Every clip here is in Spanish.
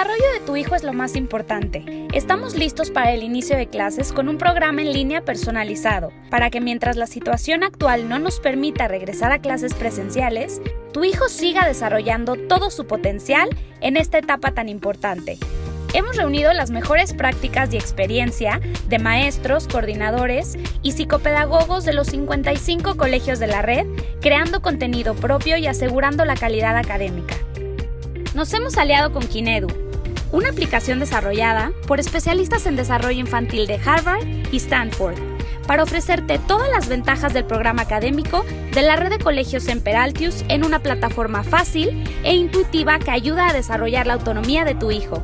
desarrollo de tu hijo es lo más importante. Estamos listos para el inicio de clases con un programa en línea personalizado, para que mientras la situación actual no nos permita regresar a clases presenciales, tu hijo siga desarrollando todo su potencial en esta etapa tan importante. Hemos reunido las mejores prácticas y experiencia de maestros, coordinadores y psicopedagogos de los 55 colegios de la red, creando contenido propio y asegurando la calidad académica. Nos hemos aliado con Kinedu, una aplicación desarrollada por especialistas en desarrollo infantil de Harvard y Stanford, para ofrecerte todas las ventajas del programa académico de la red de colegios Semper Altius en una plataforma fácil e intuitiva que ayuda a desarrollar la autonomía de tu hijo.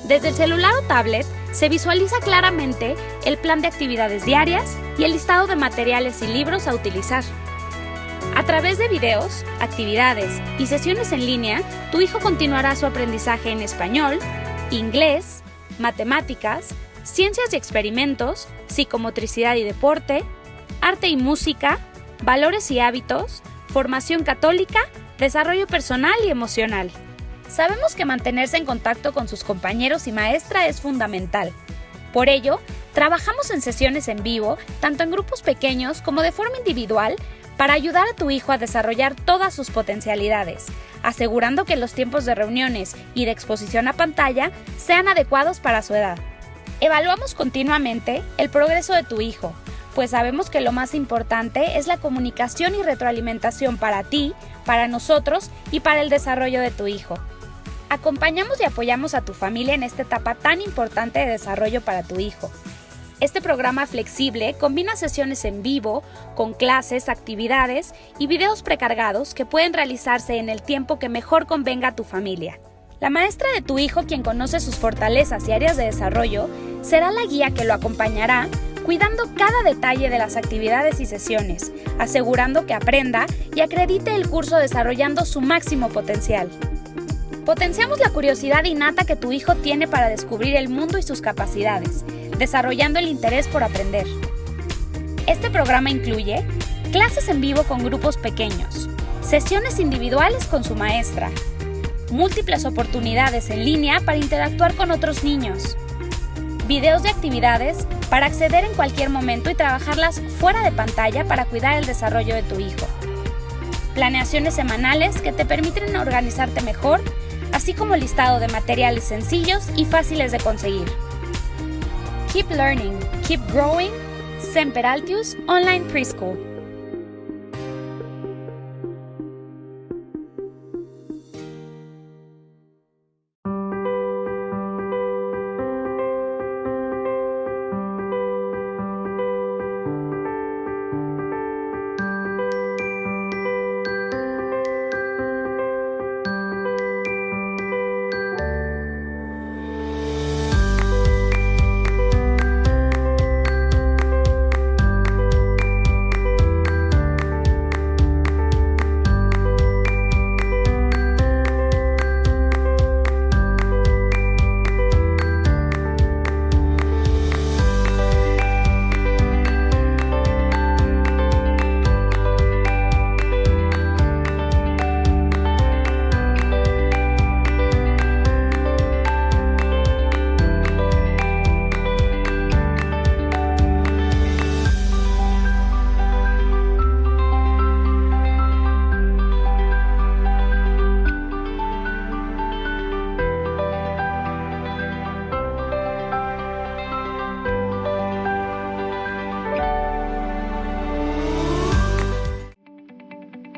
Desde el celular o tablet se visualiza claramente el plan de actividades diarias y el listado de materiales y libros a utilizar. A través de videos, actividades y sesiones en línea, tu hijo continuará su aprendizaje en español, inglés, matemáticas, ciencias y experimentos, psicomotricidad y deporte, arte y música, valores y hábitos, formación católica, desarrollo personal y emocional. Sabemos que mantenerse en contacto con sus compañeros y maestra es fundamental. Por ello, trabajamos en sesiones en vivo, tanto en grupos pequeños como de forma individual, para ayudar a tu hijo a desarrollar todas sus potencialidades, asegurando que los tiempos de reuniones y de exposición a pantalla sean adecuados para su edad. Evaluamos continuamente el progreso de tu hijo, pues sabemos que lo más importante es la comunicación y retroalimentación para ti, para nosotros y para el desarrollo de tu hijo. Acompañamos y apoyamos a tu familia en esta etapa tan importante de desarrollo para tu hijo. Este programa flexible combina sesiones en vivo, con clases, actividades y videos precargados que pueden realizarse en el tiempo que mejor convenga a tu familia. La maestra de tu hijo, quien conoce sus fortalezas y áreas de desarrollo, será la guía que lo acompañará, cuidando cada detalle de las actividades y sesiones, asegurando que aprenda y acredite el curso desarrollando su máximo potencial. Potenciamos la curiosidad innata que tu hijo tiene para descubrir el mundo y sus capacidades, desarrollando el interés por aprender. Este programa incluye clases en vivo con grupos pequeños, sesiones individuales con su maestra, múltiples oportunidades en línea para interactuar con otros niños, videos de actividades para acceder en cualquier momento y trabajarlas fuera de pantalla para cuidar el desarrollo de tu hijo, planeaciones semanales que te permiten organizarte mejor, así como listado de materiales sencillos y fáciles de conseguir. Keep learning, keep growing. Semper Altius Online Preschool.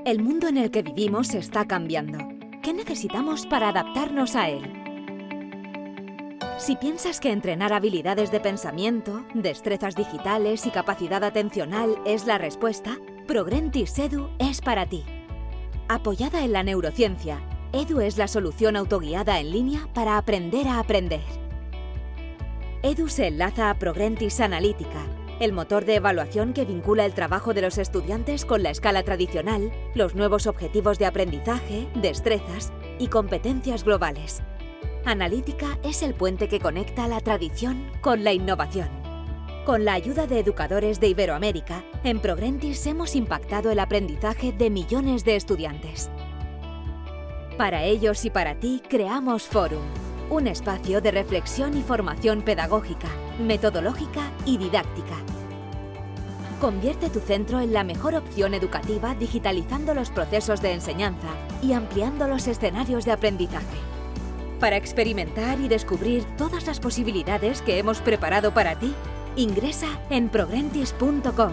El mundo en el que vivimos está cambiando. ¿Qué necesitamos para adaptarnos a él? Si piensas que entrenar habilidades de pensamiento, destrezas digitales y capacidad atencional es la respuesta, Progrentis Edu es para ti. Apoyada en la neurociencia, Edu es la solución autoguiada en línea para aprender a aprender. Edu se enlaza a Progrentis Analítica, el motor de evaluación que vincula el trabajo de los estudiantes con la escala tradicional, los nuevos objetivos de aprendizaje, destrezas y competencias globales. Analítica es el puente que conecta la tradición con la innovación. Con la ayuda de educadores de Iberoamérica, en Progrentis hemos impactado el aprendizaje de millones de estudiantes. Para ellos y para ti creamos Forum, Un espacio de reflexión y formación pedagógica, metodológica y didáctica. Convierte tu centro en la mejor opción educativa digitalizando los procesos de enseñanza y ampliando los escenarios de aprendizaje. Para experimentar y descubrir todas las posibilidades que hemos preparado para ti, ingresa en progrentis.com,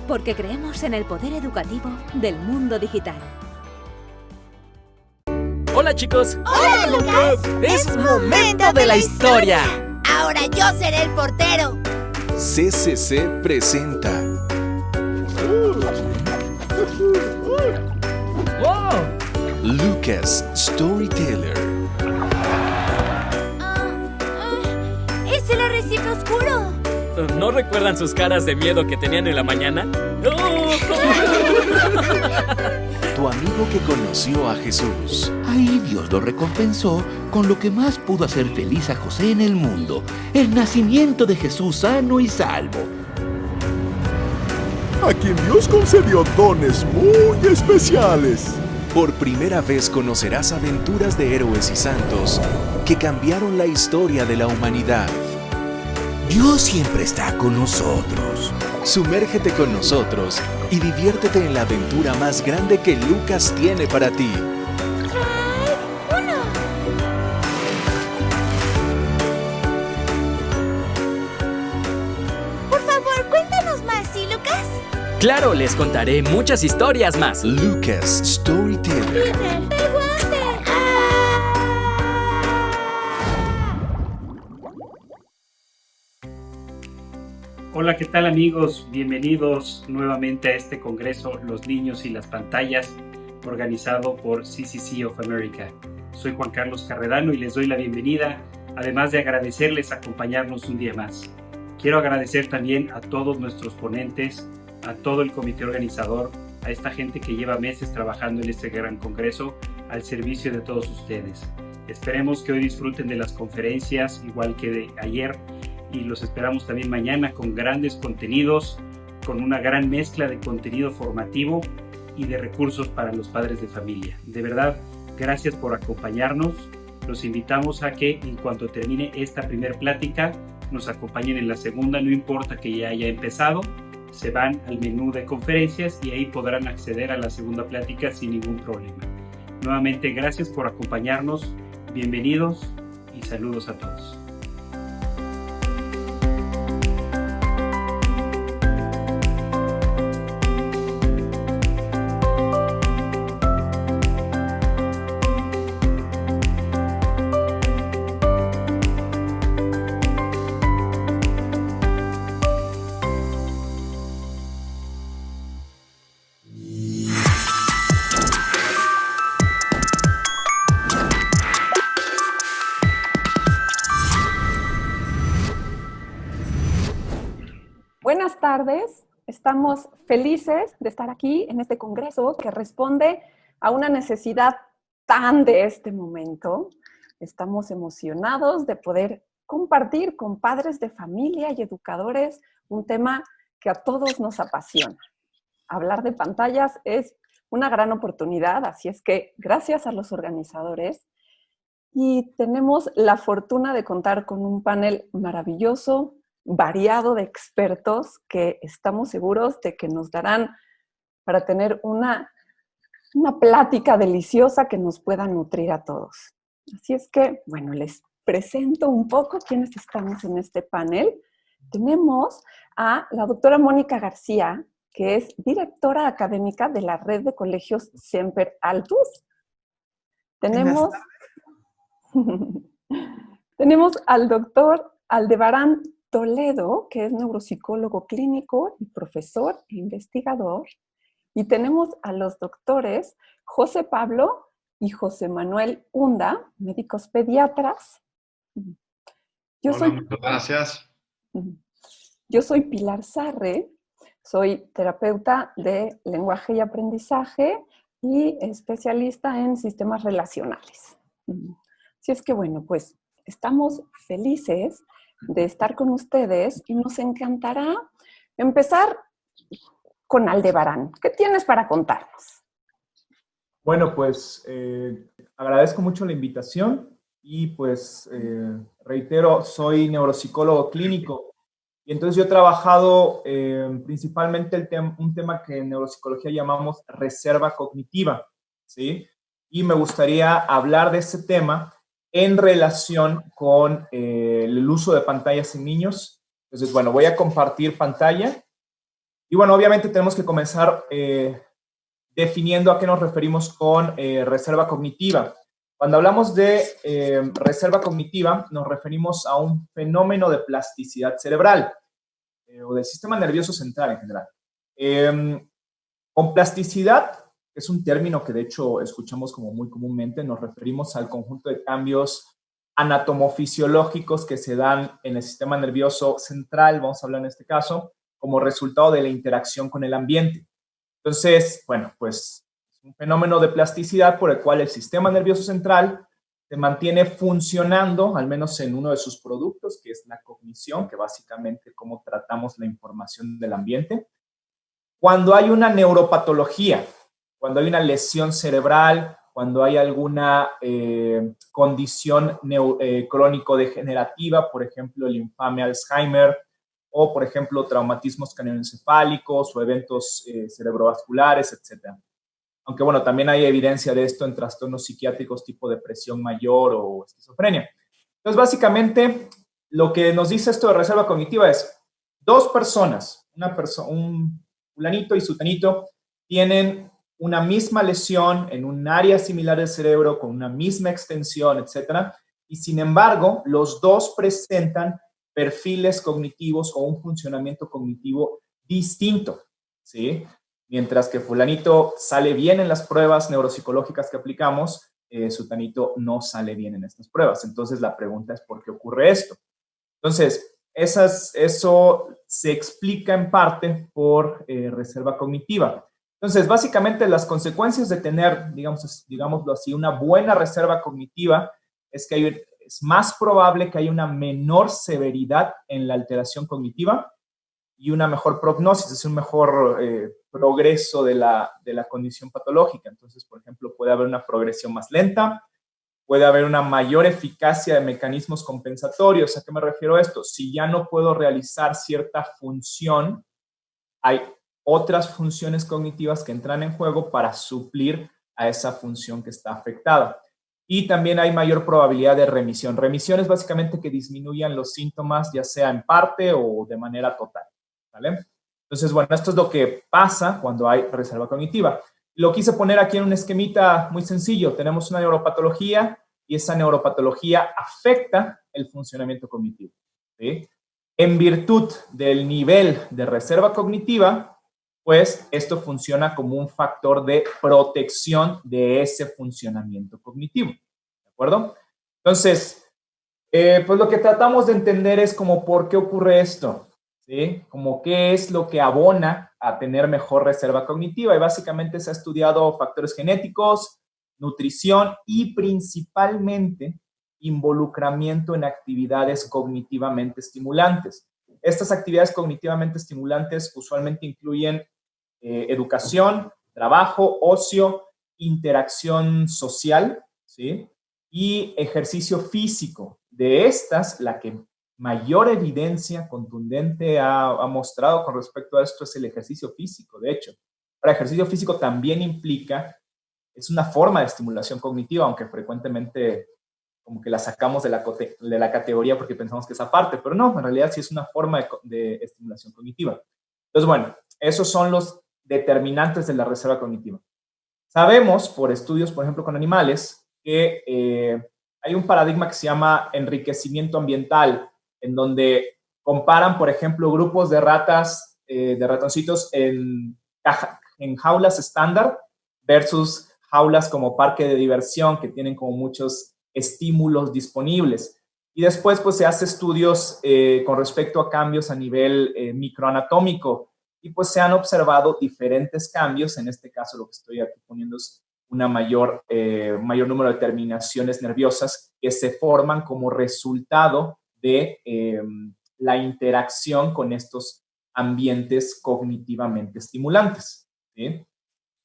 porque creemos en el poder educativo del mundo digital. Hola chicos. ¡Hola, Lucas! Es momento de la historia. Ahora yo seré el portero. CCC presenta ¡Wow! Lucas Storyteller. ¡Es el arrecife oscuro! ¿No recuerdan sus caras de miedo que tenían en la mañana? Tu amigo que conoció a Jesús. Ahí Dios lo recompensó con lo que más pudo hacer feliz a José en el mundo: el nacimiento de Jesús sano y salvo. A quien Dios concedió dones muy especiales. Por primera vez conocerás aventuras de héroes y santos que cambiaron la historia de la humanidad. Dios siempre está con nosotros. Sumérgete con nosotros y diviértete en la aventura más grande que Lucas tiene para ti. Por favor, cuéntanos más, ¿sí, Lucas? Claro, les contaré muchas historias más. Lucas Storyteller. Hola, ¿qué tal amigos? Bienvenidos nuevamente a este congreso Los Niños y las Pantallas, organizado por CCC of America. Soy Juan Carlos Carredano y les doy la bienvenida, además de agradecerles acompañarnos un día más. Quiero agradecer también a todos nuestros ponentes, a todo el comité organizador, a esta gente que lleva meses trabajando en este gran congreso al servicio de todos ustedes. Esperemos que hoy disfruten de las conferencias igual que de ayer, y los esperamos también mañana con grandes contenidos, con una gran mezcla de contenido formativo y de recursos para los padres de familia. De verdad, gracias por acompañarnos. Los invitamos a que en cuanto termine esta primera plática, nos acompañen en la segunda, no importa que ya haya empezado, se van al menú de conferencias y ahí podrán acceder a la segunda plática sin ningún problema. Nuevamente, gracias por acompañarnos, bienvenidos y saludos a todos. Buenas tardes, estamos felices de estar aquí en este congreso que responde a una necesidad tan de este momento. Estamos emocionados de poder compartir con padres de familia y educadores un tema que a todos nos apasiona. Hablar de pantallas es una gran oportunidad, así es que gracias a los organizadores y tenemos la fortuna de contar con un panel maravilloso, variado de expertos que estamos seguros de que nos darán para tener una plática deliciosa que nos pueda nutrir a todos. Así es que, bueno, les presento un poco quiénes estamos en este panel. Tenemos a la doctora Mónica García, que es directora académica de la Red de Colegios Semper Altus. Tenemos al doctor Aldebarán Toledo, que es neuropsicólogo clínico y profesor e investigador. Y tenemos a los doctores José Pablo y José Manuel Hunda, médicos pediatras. Muchas gracias. Yo soy Pilar Sarre, soy terapeuta de lenguaje y aprendizaje y especialista en sistemas relacionales. Así es que, bueno, pues estamos felices de estar con ustedes y nos encantará empezar con Aldebarán. ¿Qué tienes para contarnos? Bueno, pues agradezco mucho la invitación. y pues reitero, soy neuropsicólogo clínico. Y entonces yo he trabajado principalmente un tema que en neuropsicología llamamos reserva cognitiva, ¿sí? Y me gustaría hablar de ese tema en relación con el uso de pantallas en niños. Entonces, bueno, voy a compartir pantalla. Y bueno, obviamente tenemos que comenzar definiendo a qué nos referimos con reserva cognitiva. Cuando hablamos de reserva cognitiva, nos referimos a un fenómeno de plasticidad cerebral o del sistema nervioso central en general. Con plasticidad, que es un término que de hecho escuchamos como muy comúnmente, nos referimos al conjunto de cambios anatomofisiológicos que se dan en el sistema nervioso central, vamos a hablar en este caso, como resultado de la interacción con el ambiente. Entonces, bueno, pues es un fenómeno de plasticidad por el cual el sistema nervioso central se mantiene funcionando, al menos en uno de sus productos, que es la cognición, que básicamente es cómo tratamos la información del ambiente. Cuando hay una neuropatología, cuando hay una lesión cerebral, cuando hay alguna condición crónico-degenerativa, por ejemplo, el infame Alzheimer, o, por ejemplo, traumatismos craneoencefálicos o eventos cerebrovasculares, etc. Aunque, bueno, también hay evidencia de esto en trastornos psiquiátricos tipo depresión mayor o esquizofrenia. Entonces, básicamente, lo que nos dice esto de reserva cognitiva es dos personas, un fulanito y sutanito, tienen una misma lesión en un área similar del cerebro, con una misma extensión, etc. Y, sin embargo, los dos presentan perfiles cognitivos o un funcionamiento cognitivo distinto, ¿sí? Mientras que fulanito sale bien en las pruebas neuropsicológicas que aplicamos, sutanito no sale bien en estas pruebas. Entonces, la pregunta es ¿por qué ocurre esto? Entonces, eso se explica en parte por reserva cognitiva. Entonces, básicamente, las consecuencias de tener, digámoslo así, una buena reserva cognitiva es que es más probable que haya una menor severidad en la alteración cognitiva y una mejor prognosis, es un mejor progreso de la condición patológica. Entonces, por ejemplo, puede haber una progresión más lenta, puede haber una mayor eficacia de mecanismos compensatorios. ¿A qué me refiero a esto? Si ya no puedo realizar cierta función, hay otras funciones cognitivas que entran en juego para suplir a esa función que está afectada. Y también hay mayor probabilidad de remisión. Remisión es básicamente que disminuyan los síntomas, ya sea en parte o de manera total, ¿vale? Entonces, bueno, esto es lo que pasa cuando hay reserva cognitiva. Lo quise poner aquí en un esquemita muy sencillo. Tenemos una neuropatología y esa neuropatología afecta el funcionamiento cognitivo, ¿sí? En virtud del nivel de reserva cognitiva, pues esto funciona como un factor de protección de ese funcionamiento cognitivo, ¿de acuerdo? Entonces, pues lo que tratamos de entender es como por qué ocurre esto, ¿sí? Como qué es lo que abona a tener mejor reserva cognitiva, y básicamente se ha estudiado factores genéticos, nutrición y principalmente involucramiento en actividades cognitivamente estimulantes. Estas actividades cognitivamente estimulantes usualmente incluyen educación, trabajo, ocio, interacción social, ¿sí? Y ejercicio físico. De estas, la que mayor evidencia contundente ha mostrado con respecto a esto es el ejercicio físico, de hecho. Ahora, ejercicio físico también implica, es una forma de estimulación cognitiva, aunque frecuentemente como que la sacamos de la categoría porque pensamos que es aparte, pero no, en realidad sí es una forma de estimulación cognitiva. Entonces, bueno, esos son los determinantes de la reserva cognitiva. Sabemos, por estudios, por ejemplo, con animales, que hay un paradigma que se llama enriquecimiento ambiental, en donde comparan, por ejemplo, grupos de ratas, de ratoncitos en jaulas estándar versus jaulas como parque de diversión, que tienen como muchos estímulos disponibles. Y después, pues, se hace estudios con respecto a cambios a nivel microanatómico, y pues se han observado diferentes cambios. En este caso, lo que estoy aquí poniendo es una mayor número de terminaciones nerviosas que se forman como resultado de la interacción con estos ambientes cognitivamente estimulantes, ¿sí?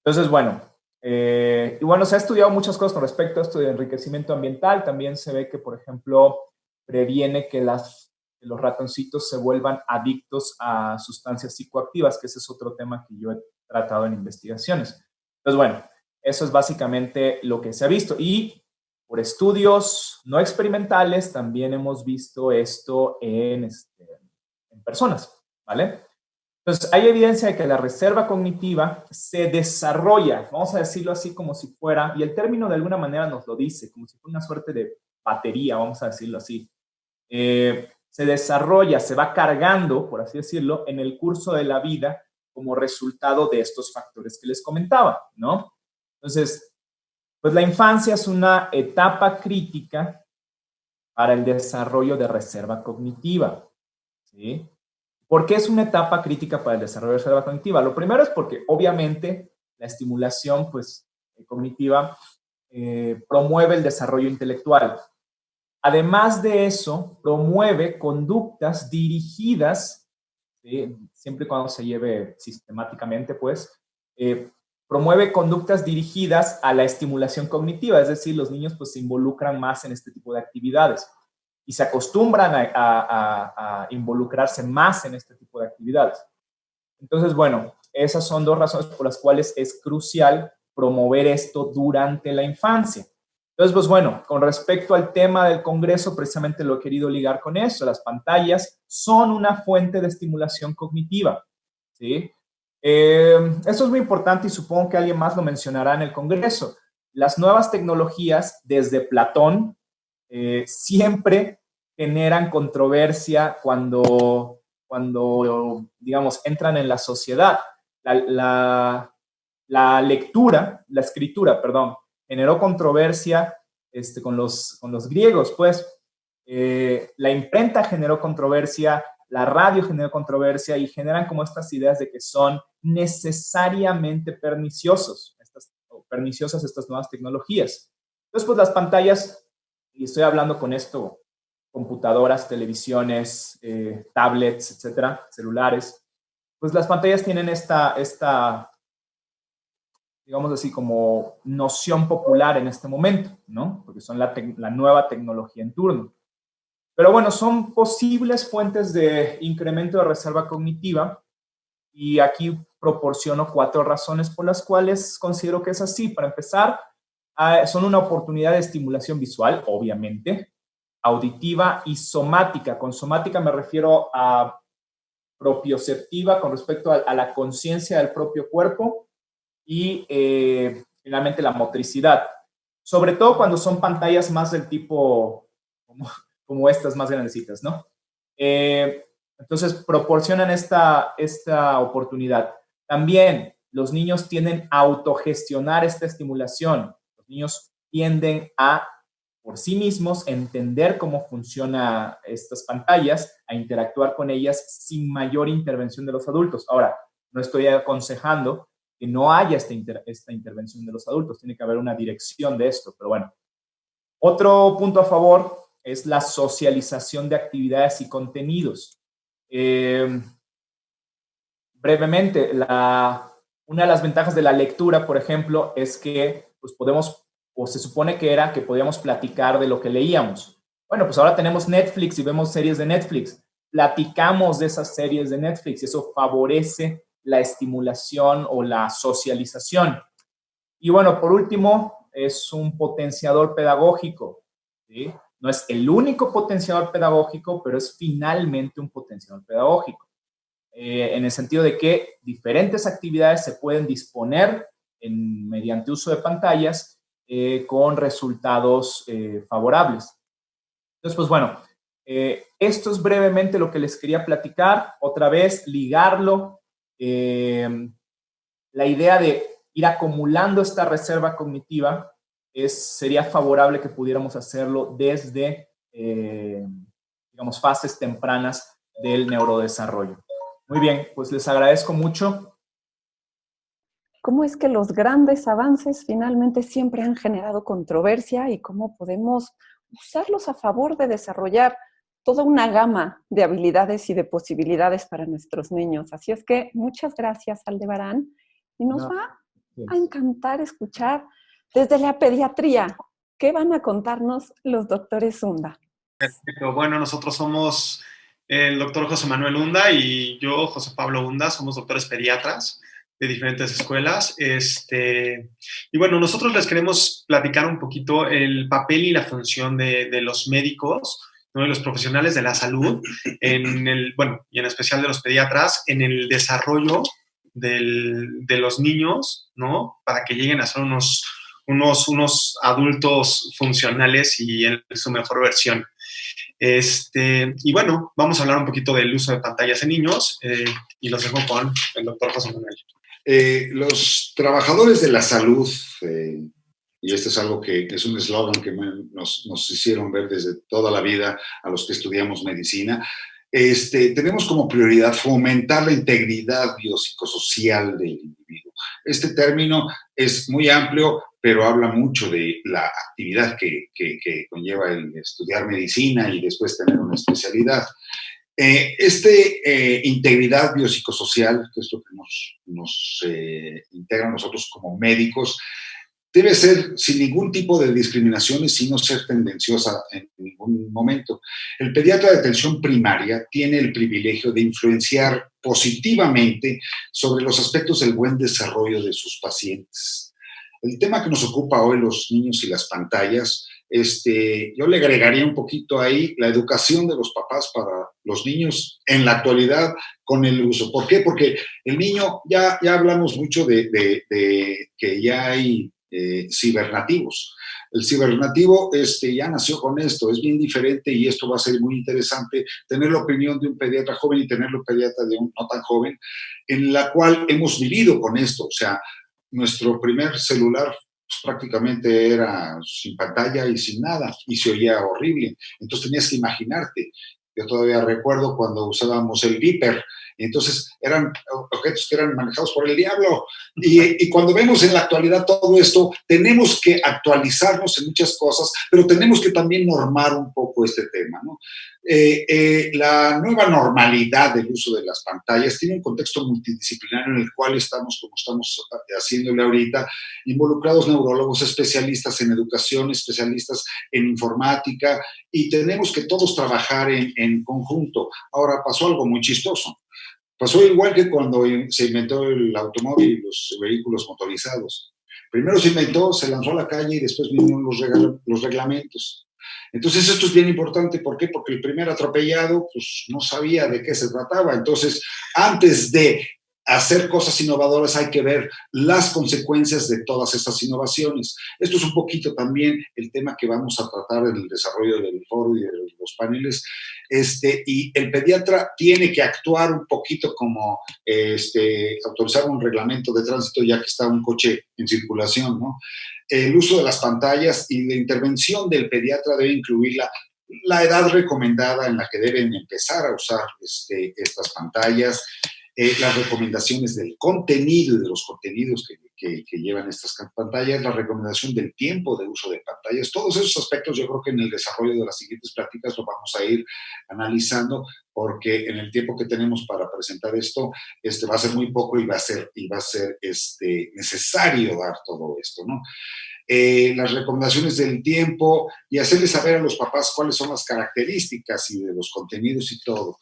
Entonces, bueno, Y bueno, se ha estudiado muchas cosas con respecto a esto de enriquecimiento ambiental. También se ve que, por ejemplo, previene que los ratoncitos se vuelvan adictos a sustancias psicoactivas, que ese es otro tema que yo he tratado en investigaciones. Entonces, bueno, eso es básicamente lo que se ha visto. Y por estudios no experimentales también hemos visto esto en personas, ¿vale? Entonces, hay evidencia de que la reserva cognitiva se desarrolla, vamos a decirlo así como si fuera, y el término de alguna manera nos lo dice, como si fuera una suerte de batería, vamos a decirlo así. Se desarrolla, se va cargando, por así decirlo, en el curso de la vida como resultado de estos factores que les comentaba, ¿no? Entonces, pues la infancia es una etapa crítica para el desarrollo de reserva cognitiva, ¿sí? ¿Por qué es una etapa crítica para el desarrollo de reserva cognitiva? Lo primero es porque, obviamente, la estimulación pues, cognitiva promueve el desarrollo intelectual. Además de eso, promueve conductas dirigidas, ¿sí? Siempre y cuando se lleve sistemáticamente, pues, promueve conductas dirigidas a la estimulación cognitiva, es decir, los niños pues, se involucran más en este tipo de actividades y se acostumbran a involucrarse más en este tipo de actividades. Entonces, bueno, esas son dos razones por las cuales es crucial promover esto durante la infancia. Entonces, pues bueno, con respecto al tema del Congreso, precisamente lo he querido ligar con eso. Las pantallas son una fuente de estimulación cognitiva, ¿sí? Eso es muy importante y supongo que alguien más lo mencionará en el Congreso. Las nuevas tecnologías, desde Platón, siempre generan controversia cuando, digamos, entran en la sociedad. La escritura, perdón, generó controversia con los griegos, pues. La imprenta generó controversia, la radio generó controversia y generan como estas ideas de que son necesariamente perniciosas estas nuevas tecnologías. Entonces, pues las pantallas, y estoy hablando con esto, computadoras, televisiones, tablets, etcétera, celulares, pues las pantallas tienen esta, digamos así, como noción popular en este momento, ¿no? Porque son la nueva tecnología en turno. Pero bueno, son posibles fuentes de incremento de reserva cognitiva y aquí proporciono 4 razones por las cuales considero que es así. Para empezar, son una oportunidad de estimulación visual, obviamente, auditiva y somática. Con somática me refiero a propioceptiva con respecto a la conciencia del propio cuerpo y finalmente la motricidad. Sobre todo cuando son pantallas más del tipo como estas más grandecitas, ¿no? Entonces proporcionan esta oportunidad. También los niños tienden a autogestionar esta estimulación. Los niños tienden a, por sí mismos, entender cómo funcionan estas pantallas, a interactuar con ellas sin mayor intervención de los adultos. Ahora, no estoy aconsejando que no haya esta intervención de los adultos. Tiene que haber una dirección de esto, pero bueno. Otro punto a favor es la socialización de actividades y contenidos. Brevemente, una de las ventajas de la lectura, por ejemplo, es que pues se supone que podíamos platicar de lo que leíamos. Bueno, pues ahora tenemos Netflix y vemos series de Netflix. Platicamos de esas series de Netflix y eso favorece la estimulación o la socialización. Y bueno, por último, es un potenciador pedagógico, ¿sí? No es el único potenciador pedagógico, pero es finalmente un potenciador pedagógico. En el sentido de que diferentes actividades se pueden disponer mediante uso de pantallas con resultados favorables. Entonces, pues bueno, esto es brevemente lo que les quería platicar. Otra vez, ligarlo. La idea de ir acumulando esta reserva cognitiva sería favorable que pudiéramos hacerlo desde, digamos, fases tempranas del neurodesarrollo. Muy bien, pues les agradezco mucho. ¿Cómo es que los grandes avances finalmente siempre han generado controversia y cómo podemos usarlos a favor de desarrollar toda una gama de habilidades y de posibilidades para nuestros niños? Así es que muchas gracias, Aldebarán. Y nos va a encantar escuchar desde la pediatría. ¿Qué van a contarnos los doctores Hunda? Perfecto. Bueno, nosotros somos el doctor José Manuel Hunda y yo, José Pablo Hunda, somos doctores pediatras de diferentes escuelas. Y bueno, nosotros les queremos platicar un poquito el papel y la función de los médicos, ¿no? De los profesionales de la salud, y en especial de los pediatras, en el desarrollo de los niños, ¿no? Para que lleguen a ser unos adultos funcionales y en su mejor versión. Y bueno, vamos a hablar un poquito del uso de pantallas en niños y los dejo con el doctor José Manuel. Los trabajadores de la salud, y esto es algo que es un eslogan que nos hicieron ver desde toda la vida a los que estudiamos medicina, tenemos como prioridad fomentar la integridad biopsicosocial del individuo. Este término es muy amplio, pero habla mucho de la actividad que conlleva el estudiar medicina y después tener una especialidad. Integridad biopsicosocial, que es lo que nos integra a nosotros como médicos, debe ser sin ningún tipo de discriminaciones, sin no ser tendenciosa en ningún momento. El pediatra de atención primaria tiene el privilegio de influenciar positivamente sobre los aspectos del buen desarrollo de sus pacientes. El tema que nos ocupa hoy, los niños y las pantallas, yo le agregaría un poquito ahí la educación de los papás para los niños en la actualidad con el uso. ¿Por qué? Porque el niño, ya hablamos mucho de que ya hay cibernativos. El cibernativo ya nació con esto, es bien diferente y esto va a ser muy interesante tener la opinión de un pediatra joven y tener la pediatra de un no tan joven, en la cual hemos vivido con esto. O sea, nuestro primer celular pues, prácticamente era sin pantalla y sin nada y se oía horrible. Entonces tenías que imaginarte. Yo todavía recuerdo cuando usábamos el Viper. Entonces eran objetos que eran manejados por el diablo. Y cuando vemos en la actualidad todo esto, tenemos que actualizarnos en muchas cosas, pero tenemos que también normar un poco este tema, ¿no? La nueva normalidad del uso de las pantallas tiene un contexto multidisciplinario en el cual estamos, como estamos haciéndole ahorita, involucrados neurólogos, especialistas en educación, especialistas en informática, y tenemos que todos trabajar en conjunto. Ahora, pasó algo muy chistoso. Pasó igual que cuando se inventó el automóvil y los vehículos motorizados. Primero se inventó, se lanzó a la calle y después vinieron los reglamentos. Entonces esto es bien importante. ¿Por qué? Porque el primer atropellado pues, no sabía de qué se trataba. Entonces, antes de hacer cosas innovadoras hay que ver las consecuencias de todas estas innovaciones. Esto es un poquito también el tema que vamos a tratar en el desarrollo del foro y de los paneles. Y el pediatra tiene que actuar un poquito como autorizar un reglamento de tránsito ya que está un coche en circulación, ¿no? El uso de las pantallas y la intervención del pediatra debe incluir la edad recomendada en la que deben empezar a usar estas pantallas, las recomendaciones del contenido y de los contenidos que llevan estas pantallas, la recomendación del tiempo de uso de pantallas, todos esos aspectos yo creo que en el desarrollo de las siguientes pláticas lo vamos a ir analizando porque en el tiempo que tenemos para presentar esto, va a ser muy poco y va a ser necesario dar todo esto, ¿no? Las recomendaciones del tiempo y hacerles saber a los papás cuáles son las características y de los contenidos y todo.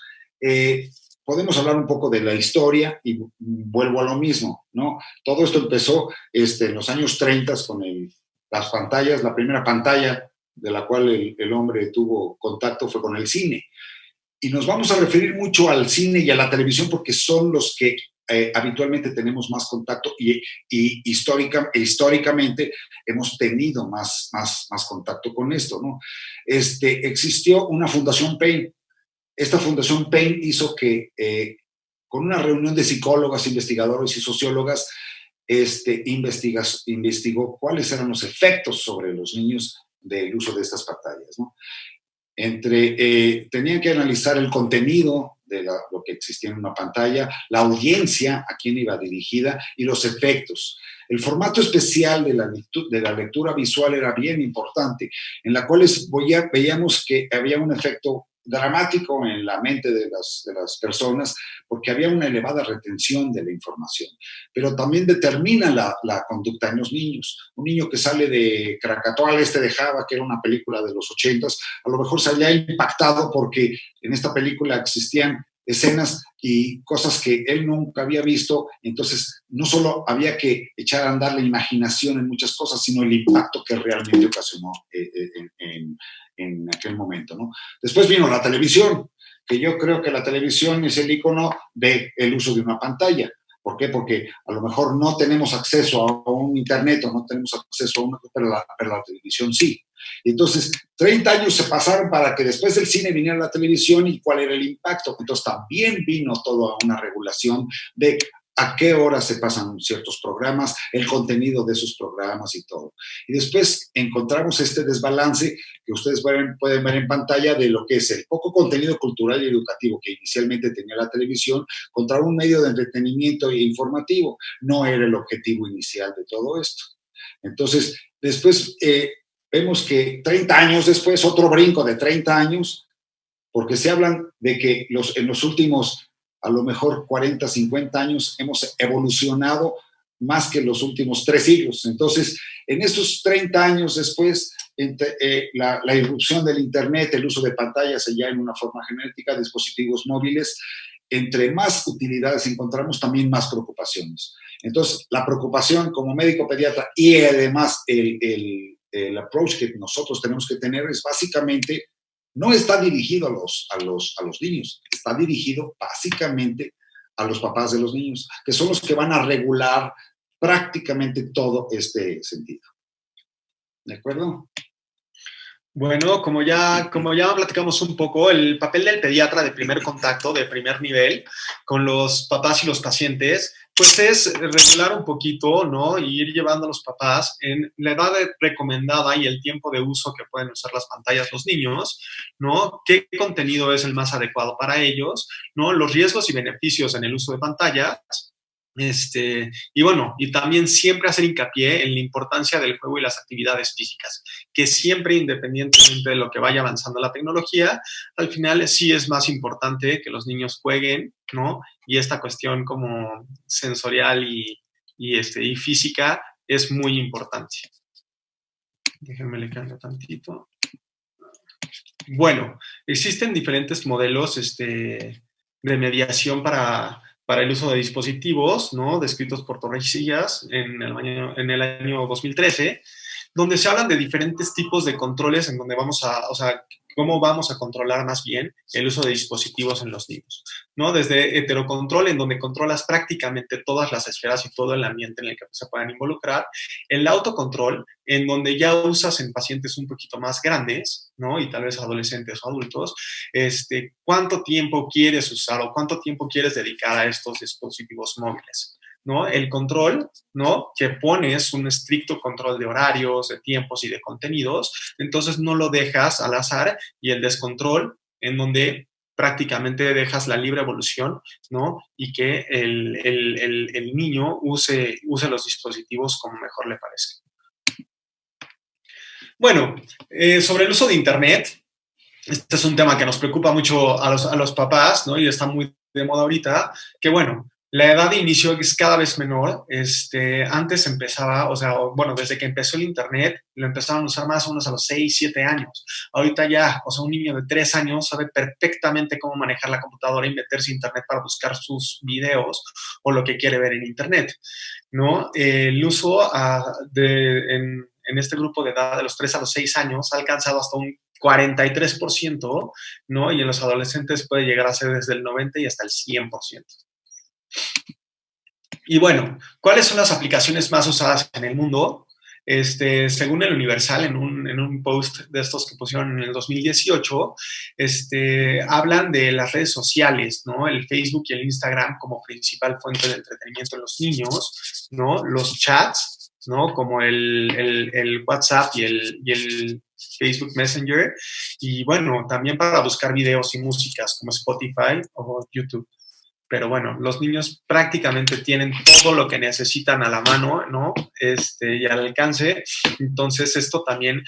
Podemos hablar un poco de la historia y vuelvo a lo mismo, ¿no? Todo esto empezó en los años 30 con las pantallas. La primera pantalla de la cual el hombre tuvo contacto fue con el cine. Y nos vamos a referir mucho al cine y a la televisión porque son los que habitualmente tenemos más contacto y históricamente hemos tenido más contacto con esto, ¿no? Existió una Fundación Paine. Esta Fundación Paine hizo que con una reunión de psicólogas, investigadores y sociólogas, investigó cuáles eran los efectos sobre los niños del uso de estas pantallas, ¿no? Tenían que analizar el contenido de lo que existía en una pantalla, la audiencia, a quién iba dirigida y los efectos. El formato especial de la lectura visual era bien importante, en la cual veíamos que había un efecto dramático en la mente de las personas porque había una elevada retención de la información, pero también determina la conducta en los niños. Un niño que sale de Krakatoa al este de Java, que era una película de los 80s, a lo mejor se había impactado porque en esta película existían escenas y cosas que él nunca había visto, entonces no solo había que echar a andar la imaginación en muchas cosas, sino el impacto que realmente ocasionó en aquel momento, ¿no? Después vino la televisión, que yo creo que la televisión es el icono del uso de una pantalla. ¿Por qué? Porque a lo mejor no tenemos acceso a un internet o no tenemos acceso a una, pero la televisión sí. Y entonces, 30 años se pasaron para que después del cine viniera la televisión y cuál era el impacto. Entonces, también vino toda una regulación de a qué hora se pasan ciertos programas, el contenido de esos programas y todo. Y después encontramos este desbalance que ustedes pueden ver en pantalla de lo que es el poco contenido cultural y educativo que inicialmente tenía la televisión contra un medio de entretenimiento e informativo. No era el objetivo inicial de todo esto. Entonces, después vemos que 30 años después, otro brinco de 30 años, porque se hablan de que en los últimos a lo mejor 40, 50 años hemos evolucionado más que los últimos 3 siglos. Entonces, en estos 30 años después, la irrupción del Internet, el uso de pantallas ya en una forma genética, dispositivos móviles, entre más utilidades encontramos, también más preocupaciones. Entonces, la preocupación como médico pediatra y además el approach que nosotros tenemos que tener es básicamente no está dirigido a los niños, está dirigido básicamente a los papás de los niños, que son los que van a regular prácticamente todo este sentido. ¿De acuerdo? Bueno, como ya platicamos un poco, el papel del pediatra de primer contacto, de primer nivel, con los papás y los pacientes, pues es regular un poquito, ¿no? Y ir llevando a los papás en la edad recomendada y el tiempo de uso que pueden usar las pantallas los niños, ¿no? ¿Qué contenido es el más adecuado para ellos, ¿no? Los riesgos y beneficios en el uso de pantallas. Y bueno, y también siempre hacer hincapié en la importancia del juego y las actividades físicas, que siempre, independientemente de lo que vaya avanzando la tecnología, al final sí es más importante que los niños jueguen, ¿no? Y esta cuestión como sensorial y física es muy importante. Déjenme le cambio tantito. Bueno, existen diferentes modelos de mediación para el uso de dispositivos, ¿no? Descritos por Torrecillas en el año 2013, donde se hablan de diferentes tipos de controles en donde cómo vamos a controlar más bien el uso de dispositivos en los niños, ¿no? Desde heterocontrol, en donde controlas prácticamente todas las esferas y todo el ambiente en el que se puedan involucrar. El autocontrol, en donde ya usas en pacientes un poquito más grandes, ¿no? Y tal vez adolescentes o adultos, cuánto tiempo quieres usar o cuánto tiempo quieres dedicar a estos dispositivos móviles, ¿no? El control, ¿no? Que pones un estricto control de horarios, de tiempos y de contenidos, entonces no lo dejas al azar, y el descontrol, en donde prácticamente dejas la libre evolución, ¿no? Y que el niño use los dispositivos como mejor le parezca. Bueno, sobre el uso de Internet, este es un tema que nos preocupa mucho a los papás, ¿no? Y está muy de moda ahorita, que bueno, la edad de inicio es cada vez menor. Antes empezaba, desde que empezó el Internet, lo empezaron a usar más o menos a los 6, 7 años. Ahorita ya, un niño de 3 años sabe perfectamente cómo manejar la computadora y meterse a Internet para buscar sus videos o lo que quiere ver en Internet, ¿no? El uso en este grupo de edad, de los 3 a los 6 años, ha alcanzado hasta un 43%, ¿no? Y en los adolescentes puede llegar a ser desde el 90% y hasta el 100%. Y bueno, ¿cuáles son las aplicaciones más usadas en el mundo? Según el Universal, en un post de estos que pusieron en el 2018, hablan de las redes sociales, ¿no? El Facebook y el Instagram como principal fuente de entretenimiento de los niños, ¿no? Los chats, ¿no? Como el WhatsApp y el Facebook Messenger. Y bueno, también para buscar videos y músicas como Spotify o YouTube. Pero bueno, los niños prácticamente tienen todo lo que necesitan a la mano, ¿no? Y al alcance. Entonces, esto también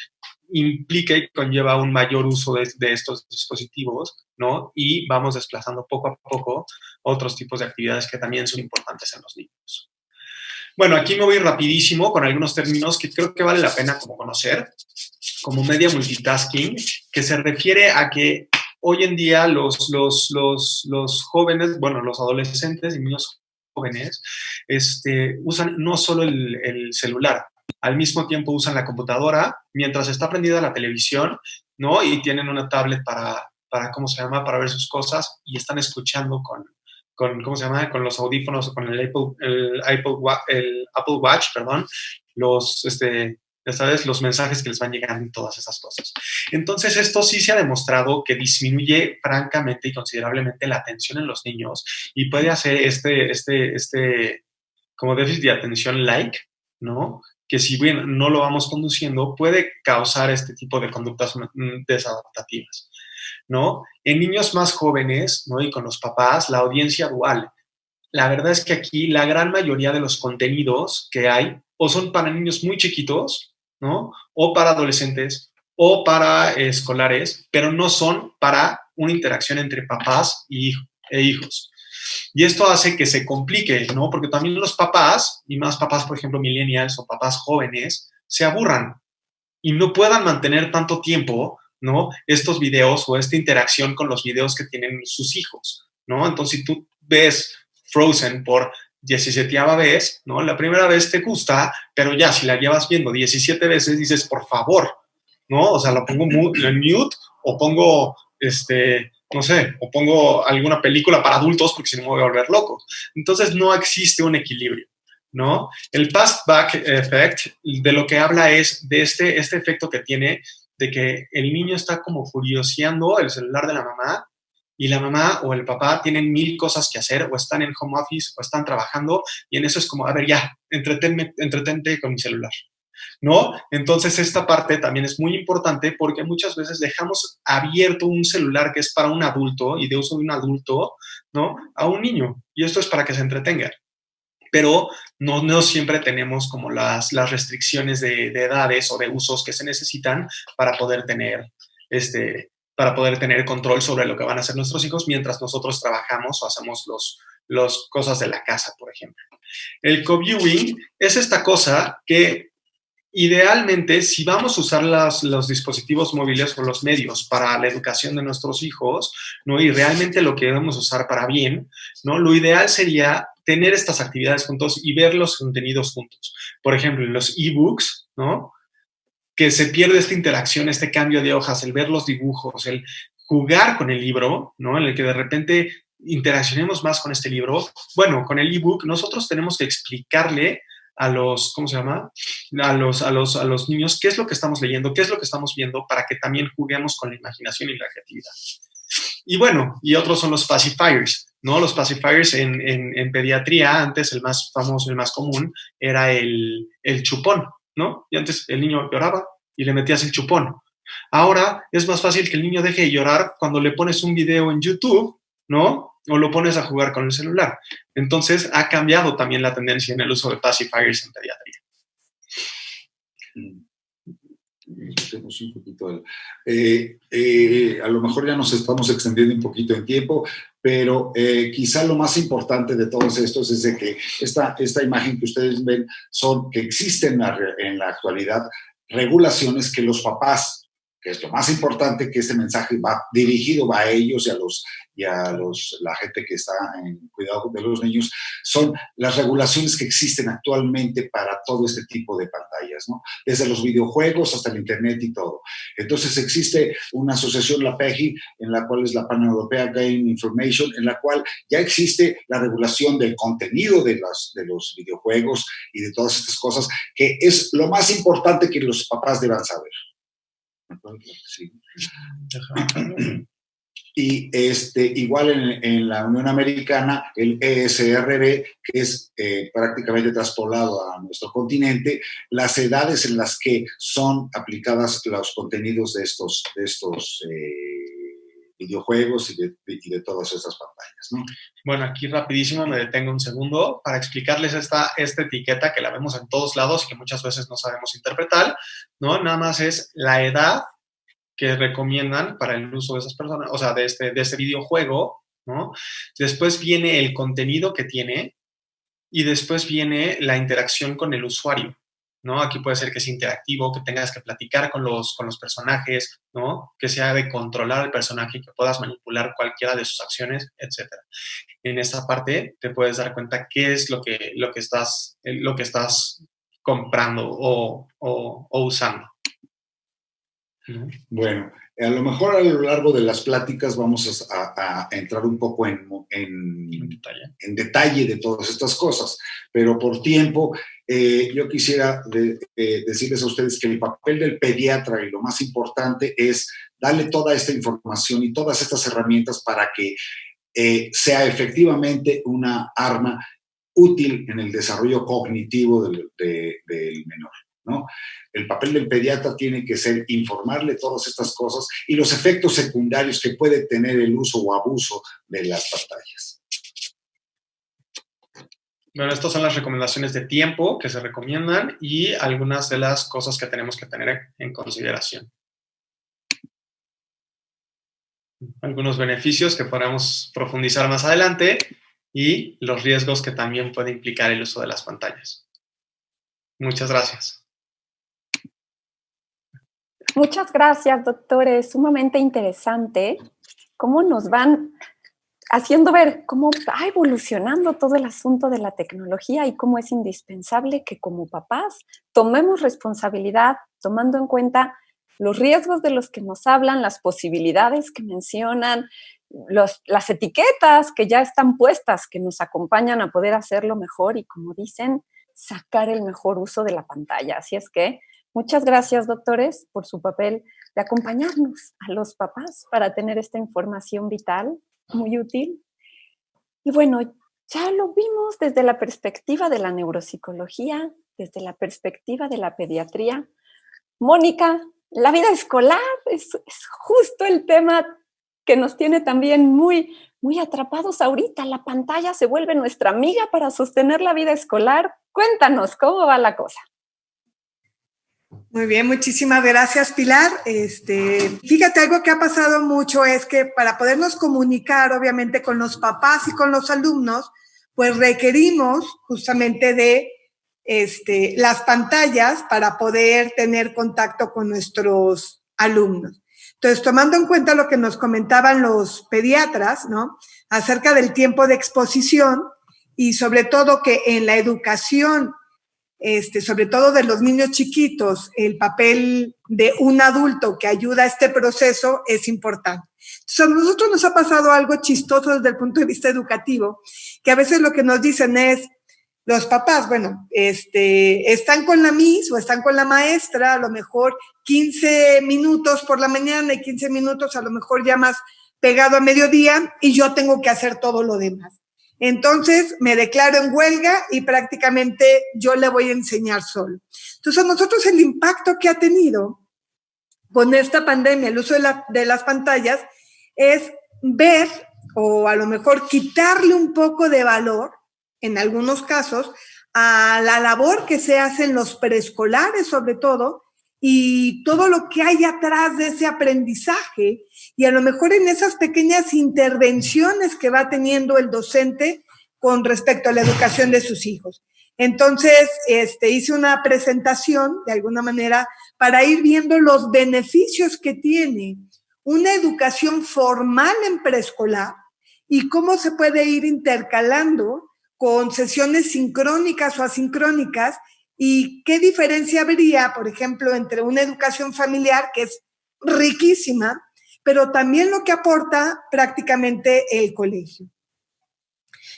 implica y conlleva un mayor uso de estos dispositivos, ¿no? Y vamos desplazando poco a poco otros tipos de actividades que también son importantes en los niños. Bueno, aquí me voy rapidísimo con algunos términos que creo que vale la pena como conocer, como media multitasking, que se refiere a que hoy en día los jóvenes, bueno, los adolescentes y niños jóvenes, usan no solo el celular, al mismo tiempo usan la computadora mientras está prendida la televisión, ¿no? Y tienen una tablet para ¿cómo se llama? Para ver sus cosas y están escuchando con ¿cómo se llama? Con los audífonos o con el Apple Watch, perdón, ¿sabes? Los mensajes que les van llegando y todas esas cosas. Entonces, esto sí se ha demostrado que disminuye francamente y considerablemente la atención en los niños y puede hacer como déficit de atención like, ¿no? Que si bien no lo vamos conduciendo, puede causar este tipo de conductas desadaptativas, ¿no? En niños más jóvenes, ¿no? Y con los papás, la audiencia dual. La verdad es que aquí la gran mayoría de los contenidos que hay o son para niños muy chiquitos, ¿no? O para adolescentes o para escolares, pero no son para una interacción entre papás e hijos. Y esto hace que se complique, ¿no? Porque también los papás, y más papás, por ejemplo, millennials o papás jóvenes, se aburran y no puedan mantener tanto tiempo, ¿no? Estos videos o esta interacción con los videos que tienen sus hijos, ¿no? Entonces, si tú ves Frozen por 17ª vez, ¿no? La primera vez te gusta, pero ya si la llevas viendo 17 veces, dices, por favor, ¿no? O sea, lo pongo en mute o pongo, no sé, o pongo alguna película para adultos porque si no me voy a volver loco. Entonces, no existe un equilibrio, ¿no? El Past Back Effect de lo que habla es de este efecto que tiene de que el niño está como curioseando el celular de la mamá y la mamá o el papá tienen 1000 cosas que hacer o están en home office o están trabajando y en eso es como, a ver, ya, entretente con mi celular, ¿no? Entonces, esta parte también es muy importante porque muchas veces dejamos abierto un celular que es para un adulto y de uso de un adulto, ¿no? A un niño. Y esto es para que se entretenga. Pero no siempre tenemos como las restricciones de edades o de usos que se necesitan para poder tener control sobre lo que van a hacer nuestros hijos mientras nosotros trabajamos o hacemos las cosas de la casa, por ejemplo. El co-viewing es esta cosa que idealmente, si vamos a usar los dispositivos móviles o los medios para la educación de nuestros hijos, ¿no? Y realmente lo que debemos usar para bien, ¿no? Lo ideal sería tener estas actividades juntos y ver los contenidos juntos. Por ejemplo, los ebooks, ¿no? Que se pierde esta interacción, este cambio de hojas, el ver los dibujos, el jugar con el libro, ¿no? En el que de repente interaccionemos más con este libro. Bueno, con el ebook nosotros tenemos que explicarle a los, ¿cómo se llama? A los niños qué es lo que estamos leyendo, qué es lo que estamos viendo, para que también juguemos con la imaginación y la creatividad. Y bueno, y otros son los pacifiers, ¿no? Los pacifiers en pediatría, antes el más famoso, el más común, era el chupón, ¿no? Y antes el niño lloraba y le metías el chupón. Ahora es más fácil que el niño deje de llorar cuando le pones un video en YouTube, ¿no? O lo pones a jugar con el celular. Entonces, ha cambiado también la tendencia en el uso de pacifiers en pediatría. Un poquito a lo mejor ya nos estamos extendiendo un poquito en tiempo, pero quizá lo más importante de todos estos es de que esta imagen que ustedes ven que existen en la actualidad regulaciones que los papás, que es lo más importante, que este mensaje va dirigido a ellos y a la gente que está en cuidado de los niños, son las regulaciones que existen actualmente para todo este tipo de pantallas, ¿no? Desde los videojuegos hasta el internet y todo. Entonces existe una asociación, la PEGI, en la cual es la Pan-Europea Game Information, en la cual ya existe la regulación del contenido de los videojuegos y de todas estas cosas, que es lo más importante que los papás deban saber. Sí. Y igual en la Unión Americana, el ESRB, que es prácticamente traspolado a nuestro continente, las edades en las que son aplicadas los contenidos de videojuegos y de todas estas pantallas, ¿no? Bueno, aquí rapidísimo me detengo un segundo para explicarles esta etiqueta que la vemos en todos lados y que muchas veces no sabemos interpretar, ¿no? Nada más es la edad que recomiendan para el uso de esas personas, o sea, de este videojuego, ¿no? Después viene el contenido que tiene y después viene la interacción con el usuario, ¿no? Aquí puede ser que es interactivo, que tengas que platicar con los personajes, ¿no? Que sea de controlar al personaje, que puedas manipular cualquiera de sus acciones, etc. En esta parte te puedes dar cuenta qué es lo que estás comprando o usando. Bueno, a lo mejor a lo largo de las pláticas vamos a entrar un poco en detalle de todas estas cosas, pero por tiempo yo quisiera decirles a ustedes que el papel del pediatra y lo más importante es darle toda esta información y todas estas herramientas para que sea efectivamente una arma útil en el desarrollo cognitivo del menor, ¿no? El papel del pediatra tiene que ser informarle todas estas cosas y los efectos secundarios que puede tener el uso o abuso de las pantallas. Bueno, estas son las recomendaciones de tiempo que se recomiendan y algunas de las cosas que tenemos que tener en consideración. Algunos beneficios que podemos profundizar más adelante y los riesgos que también puede implicar el uso de las pantallas. Muchas gracias. Muchas gracias, doctores. Es sumamente interesante cómo nos van haciendo ver cómo va evolucionando todo el asunto de la tecnología y cómo es indispensable que como papás tomemos responsabilidad tomando en cuenta los riesgos de los que nos hablan, las posibilidades que mencionan, las etiquetas que ya están puestas, que nos acompañan a poder hacerlo mejor y, como dicen, sacar el mejor uso de la pantalla. Así es que muchas gracias, doctores, por su papel de acompañarnos a los papás para tener esta información vital, muy útil. Y bueno, ya lo vimos desde la perspectiva de la neuropsicología, desde la perspectiva de la pediatría. Mónica, la vida escolar es justo el tema que nos tiene también muy, muy atrapados ahorita. La pantalla se vuelve nuestra amiga para sostener la vida escolar. Cuéntanos, ¿cómo va la cosa? Muy bien, muchísimas gracias, Pilar. Fíjate, algo que ha pasado mucho es que para podernos comunicar, obviamente, con los papás y con los alumnos, pues requerimos justamente de las pantallas para poder tener contacto con nuestros alumnos. Entonces, tomando en cuenta lo que nos comentaban los pediatras, ¿no? Acerca del tiempo de exposición y sobre todo que en la educación, sobre todo de los niños chiquitos, el papel de un adulto que ayuda a este proceso es importante. Entonces, a nosotros nos ha pasado algo chistoso desde el punto de vista educativo, que a veces lo que nos dicen es, los papás, bueno, están con la Miss o están con la maestra, a lo mejor 15 minutos por la mañana y 15 minutos a lo mejor ya más pegado a mediodía y yo tengo que hacer todo lo demás. Entonces me declaro en huelga y prácticamente yo le voy a enseñar solo. Entonces a nosotros el impacto que ha tenido con esta pandemia, el uso de las pantallas, es ver o a lo mejor quitarle un poco de valor, en algunos casos, a la labor que se hace en los preescolares sobre todo, y todo lo que hay atrás de ese aprendizaje y a lo mejor en esas pequeñas intervenciones que va teniendo el docente con respecto a la educación de sus hijos. Entonces, hice una presentación de alguna manera para ir viendo los beneficios que tiene una educación formal en preescolar y cómo se puede ir intercalando con sesiones sincrónicas o asincrónicas y qué diferencia habría, por ejemplo, entre una educación familiar que es riquísima, pero también lo que aporta prácticamente el colegio.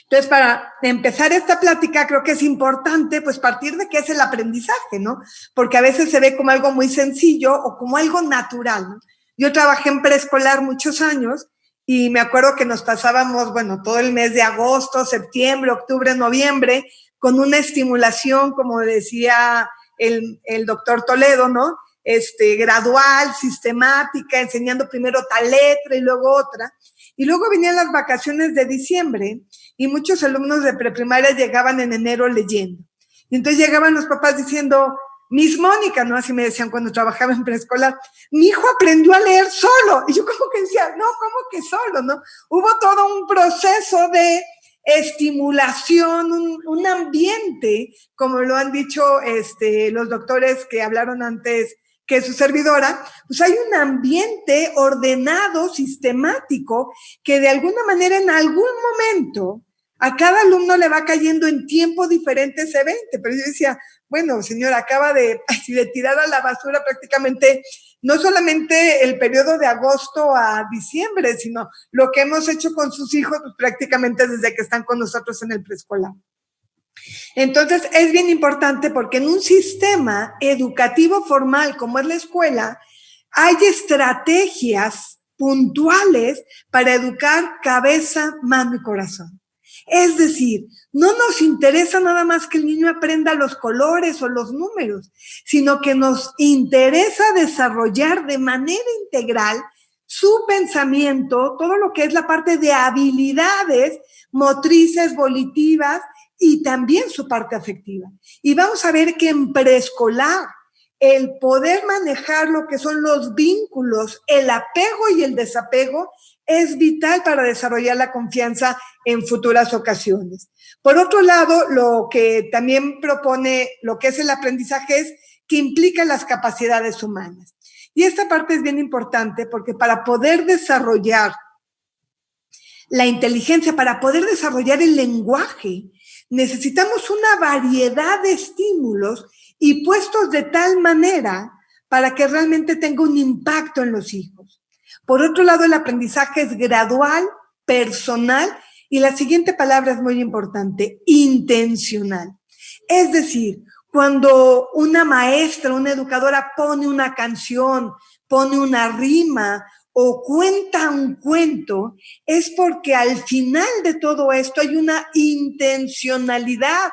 Entonces, para empezar esta plática, creo que es importante pues partir de qué es el aprendizaje, ¿no? Porque a veces se ve como algo muy sencillo o como algo natural, ¿no? Yo trabajé en preescolar muchos años y me acuerdo que nos pasábamos, bueno, todo el mes de agosto, septiembre, octubre, noviembre, con una estimulación, como decía el doctor Toledo, ¿no? gradual, sistemática, enseñando primero tal letra y luego otra. Y luego venían las vacaciones de diciembre y muchos alumnos de preprimaria llegaban en enero leyendo. Y entonces llegaban los papás diciendo, Miss Mónica, ¿no? Así me decían cuando trabajaba en preescolar, mi hijo aprendió a leer solo. Y yo como que decía, no, ¿cómo que solo, no? Hubo todo un proceso de estimulación, un ambiente, como lo han dicho los doctores que hablaron antes que su servidora, pues hay un ambiente ordenado, sistemático, que de alguna manera en algún momento a cada alumno le va cayendo en tiempo diferente ese 20, pero yo decía, bueno, señora, acaba de tirar a la basura prácticamente no solamente el periodo de agosto a diciembre, sino lo que hemos hecho con sus hijos pues, prácticamente desde que están con nosotros en el preescolar. Entonces, es bien importante porque en un sistema educativo formal como es la escuela, hay estrategias puntuales para educar cabeza, mano y corazón. Es decir, no nos interesa nada más que el niño aprenda los colores o los números, sino que nos interesa desarrollar de manera integral su pensamiento, todo lo que es la parte de habilidades motrices, volitivas y también su parte afectiva. Y vamos a ver que en preescolar, el poder manejar lo que son los vínculos, el apego y el desapego, es vital para desarrollar la confianza en futuras ocasiones. Por otro lado, lo que también propone lo que es el aprendizaje es que implica las capacidades humanas. Y esta parte es bien importante porque para poder desarrollar la inteligencia, para poder desarrollar el lenguaje, necesitamos una variedad de estímulos y puestos de tal manera para que realmente tenga un impacto en los hijos. Por otro lado, el aprendizaje es gradual, personal y la siguiente palabra es muy importante, intencional. Es decir, cuando una maestra, una educadora pone una canción, pone una rima o cuenta un cuento, es porque al final de todo esto hay una intencionalidad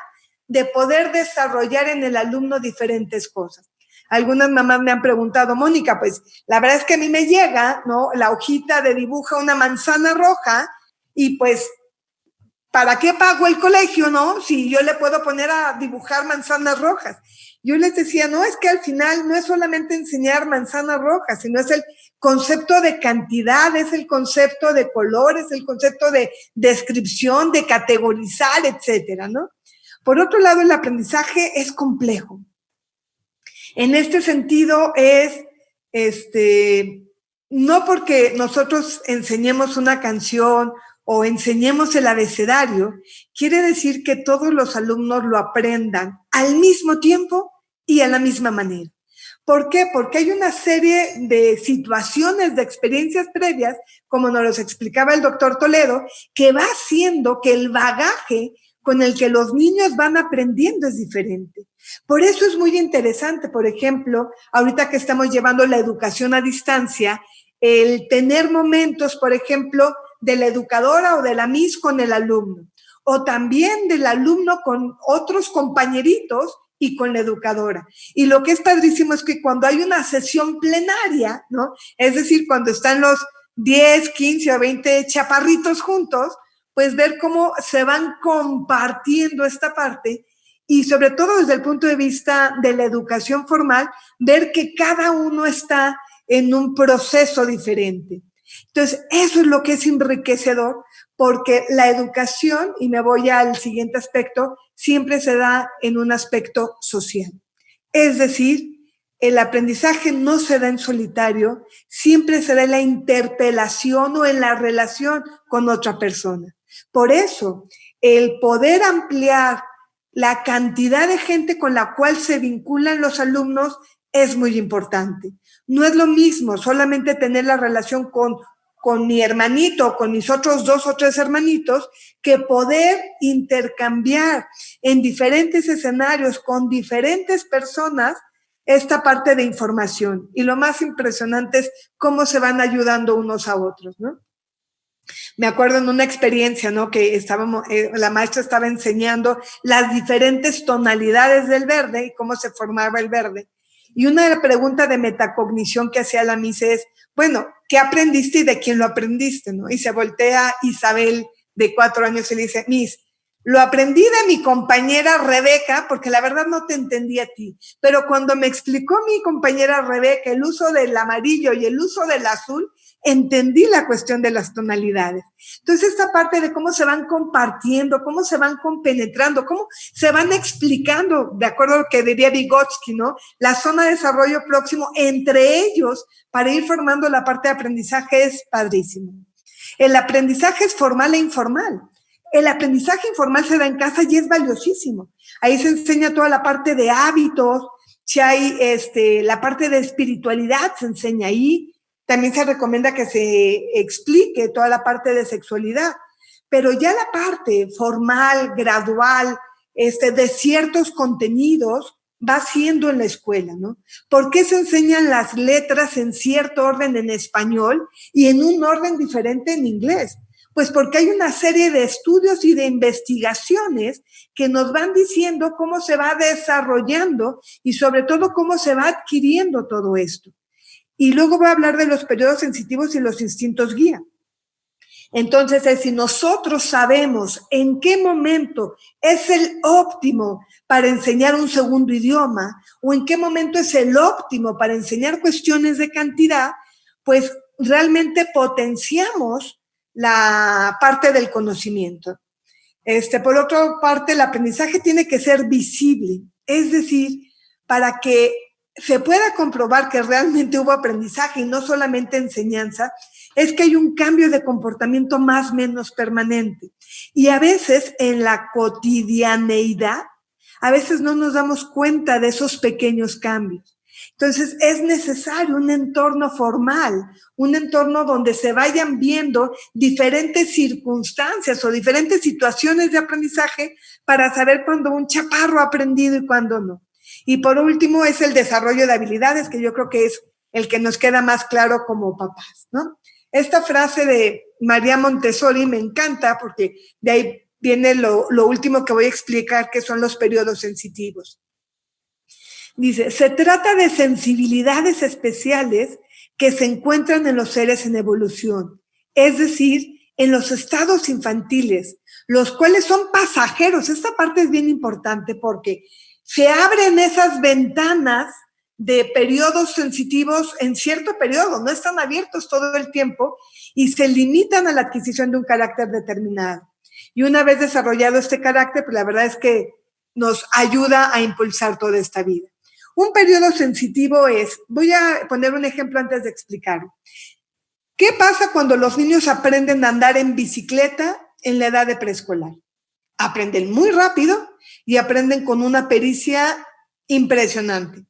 de poder desarrollar en el alumno diferentes cosas. Algunas mamás me han preguntado, Mónica, pues la verdad es que a mí me llega, ¿no? La hojita de dibuja una manzana roja y pues, ¿para qué pago el colegio, no? Si yo le puedo poner a dibujar manzanas rojas. Yo les decía, no, es que al final no es solamente enseñar manzanas rojas, sino es el concepto de cantidad, es el concepto de colores, el concepto de descripción, de categorizar, etcétera, ¿no? Por otro lado, el aprendizaje es complejo. En este sentido es, no porque nosotros enseñemos una canción o enseñemos el abecedario, quiere decir que todos los alumnos lo aprendan al mismo tiempo y a la misma manera. ¿Por qué? Porque hay una serie de situaciones, de experiencias previas, como nos los explicaba el doctor Toledo, que va haciendo que el bagaje con el que los niños van aprendiendo es diferente. Por eso es muy interesante, por ejemplo, ahorita que estamos llevando la educación a distancia, el tener momentos, por ejemplo, de la educadora o de la Miss con el alumno, o también del alumno con otros compañeritos y con la educadora. Y lo que es padrísimo es que cuando hay una sesión plenaria, ¿no? Es decir, cuando están los 10, 15 o 20 chaparritos juntos, pues ver cómo se van compartiendo esta parte y sobre todo desde el punto de vista de la educación formal, ver que cada uno está en un proceso diferente. Entonces, eso es lo que es enriquecedor, porque la educación, y me voy al siguiente aspecto, siempre se da en un aspecto social. Es decir, el aprendizaje no se da en solitario, siempre se da en la interpelación o en la relación con otra persona. Por eso, el poder ampliar la cantidad de gente con la cual se vinculan los alumnos es muy importante. No es lo mismo solamente tener la relación con mi hermanito, con mis otros 2 o 3 hermanitos, que poder intercambiar en diferentes escenarios con diferentes personas esta parte de información. Y lo más impresionante es cómo se van ayudando unos a otros, ¿no? Me acuerdo en una experiencia, ¿no? Que la maestra estaba enseñando las diferentes tonalidades del verde y cómo se formaba el verde. Y una pregunta de metacognición que hacía la Miss es, bueno, ¿qué aprendiste y de quién lo aprendiste, no? Y se voltea Isabel, de 4 años, y le dice, Miss, lo aprendí de mi compañera Rebeca, porque la verdad no te entendí a ti, pero cuando me explicó mi compañera Rebeca el uso del amarillo y el uso del azul, entendí la cuestión de las tonalidades. Entonces, esta parte de cómo se van compartiendo, cómo se van compenetrando, cómo se van explicando, de acuerdo a lo que diría Vygotsky, ¿no? La zona de desarrollo próximo entre ellos para ir formando la parte de aprendizaje es padrísimo. El aprendizaje es formal e informal. El aprendizaje informal se da en casa y es valiosísimo. Ahí se enseña toda la parte de hábitos, si hay la parte de espiritualidad se enseña ahí. También se recomienda que se explique toda la parte de sexualidad. Pero ya la parte formal, gradual, de ciertos contenidos, va siendo en la escuela, ¿no? ¿Por qué se enseñan las letras en cierto orden en español y en un orden diferente en inglés? Pues porque hay una serie de estudios y de investigaciones que nos van diciendo cómo se va desarrollando y sobre todo cómo se va adquiriendo todo esto. Y luego voy a hablar de los periodos sensitivos y los instintos guía. Entonces, si nosotros sabemos en qué momento es el óptimo para enseñar un segundo idioma o en qué momento es el óptimo para enseñar cuestiones de cantidad, pues realmente potenciamos la parte del conocimiento. Por otra parte, el aprendizaje tiene que ser visible, es decir, para que se pueda comprobar que realmente hubo aprendizaje y no solamente enseñanza, es que hay un cambio de comportamiento más o menos permanente. Y a veces en la cotidianeidad, a veces no nos damos cuenta de esos pequeños cambios. Entonces, es necesario un entorno formal, un entorno donde se vayan viendo diferentes circunstancias o diferentes situaciones de aprendizaje para saber cuándo un chaparro ha aprendido y cuándo no. Y por último, es el desarrollo de habilidades, que yo creo que es el que nos queda más claro como papás, ¿no? Esta frase de María Montessori me encanta porque de ahí viene lo último que voy a explicar, que son los periodos sensitivos. Dice, se trata de sensibilidades especiales que se encuentran en los seres en evolución, es decir, en los estados infantiles, los cuales son pasajeros. Esta parte es bien importante porque se abren esas ventanas de periodos sensitivos en cierto periodo, no están abiertos todo el tiempo y se limitan a la adquisición de un carácter determinado. Y una vez desarrollado este carácter, pues la verdad es que nos ayuda a impulsar toda esta vida. Un periodo sensitivo voy a poner un ejemplo antes de explicarlo. ¿Qué pasa cuando los niños aprenden a andar en bicicleta en la edad de preescolar? Aprenden muy rápido y aprenden con una pericia impresionante.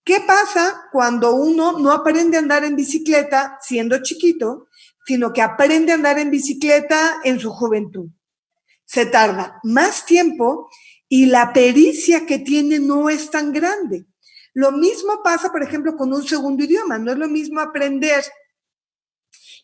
¿Qué pasa cuando uno no aprende a andar en bicicleta siendo chiquito, sino que aprende a andar en bicicleta en su juventud? Se tarda más tiempo y la pericia que tiene no es tan grande. Lo mismo pasa, por ejemplo, con un segundo idioma. No es lo mismo aprender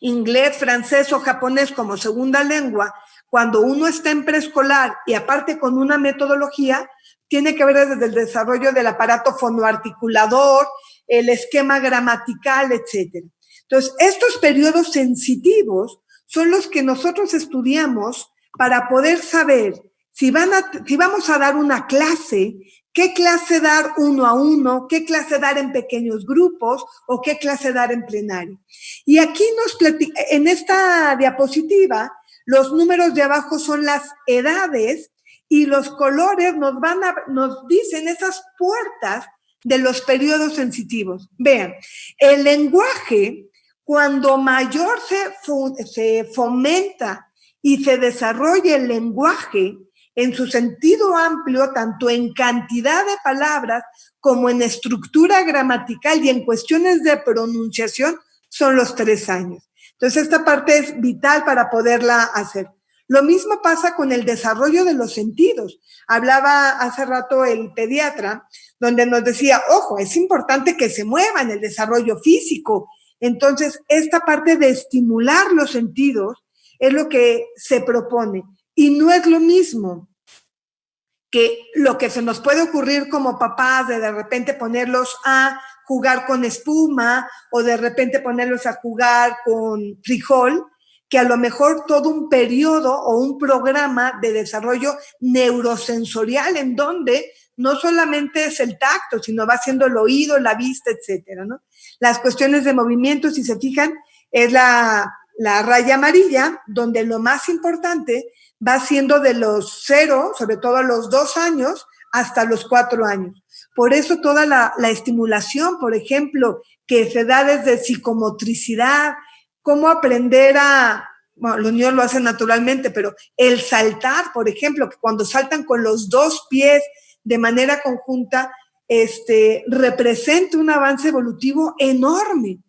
inglés, francés o japonés como segunda lengua cuando uno está en preescolar y aparte con una metodología, tiene que ver desde el desarrollo del aparato fonoarticulador, el esquema gramatical, etc. Entonces, estos periodos sensitivos son los que nosotros estudiamos para poder saber si vamos a dar una clase, qué clase dar uno a uno, qué clase dar en pequeños grupos o qué clase dar en plenario. Y aquí en esta diapositiva, los números de abajo son las edades y los colores nos dicen esas puertas de los periodos sensitivos. Vean, el lenguaje, cuando mayor se fomenta y se desarrolla el lenguaje en su sentido amplio, tanto en cantidad de palabras como en estructura gramatical y en cuestiones de pronunciación, son los 3 años. Entonces, esta parte es vital para poderla hacer. Lo mismo pasa con el desarrollo de los sentidos. Hablaba hace rato el pediatra, donde nos decía, ojo, es importante que se mueva en el desarrollo físico. Entonces, esta parte de estimular los sentidos es lo que se propone. Y no es lo mismo que lo que se nos puede ocurrir como papás de repente ponerlos a jugar con espuma o de repente ponerlos a jugar con frijol, que a lo mejor todo un periodo o un programa de desarrollo neurosensorial en donde no solamente es el tacto, sino va siendo el oído, la vista, etcétera, ¿no? Las cuestiones de movimiento, si se fijan, es la raya amarilla, donde lo más importante va siendo de los 0, sobre todo a los 2 años, hasta los 4 años. Por eso toda la estimulación, por ejemplo, que se da desde psicomotricidad, cómo aprender bueno, los niños lo hacen naturalmente, pero el saltar, por ejemplo, que cuando saltan con los 2 pies de manera conjunta, representa un avance evolutivo enorme.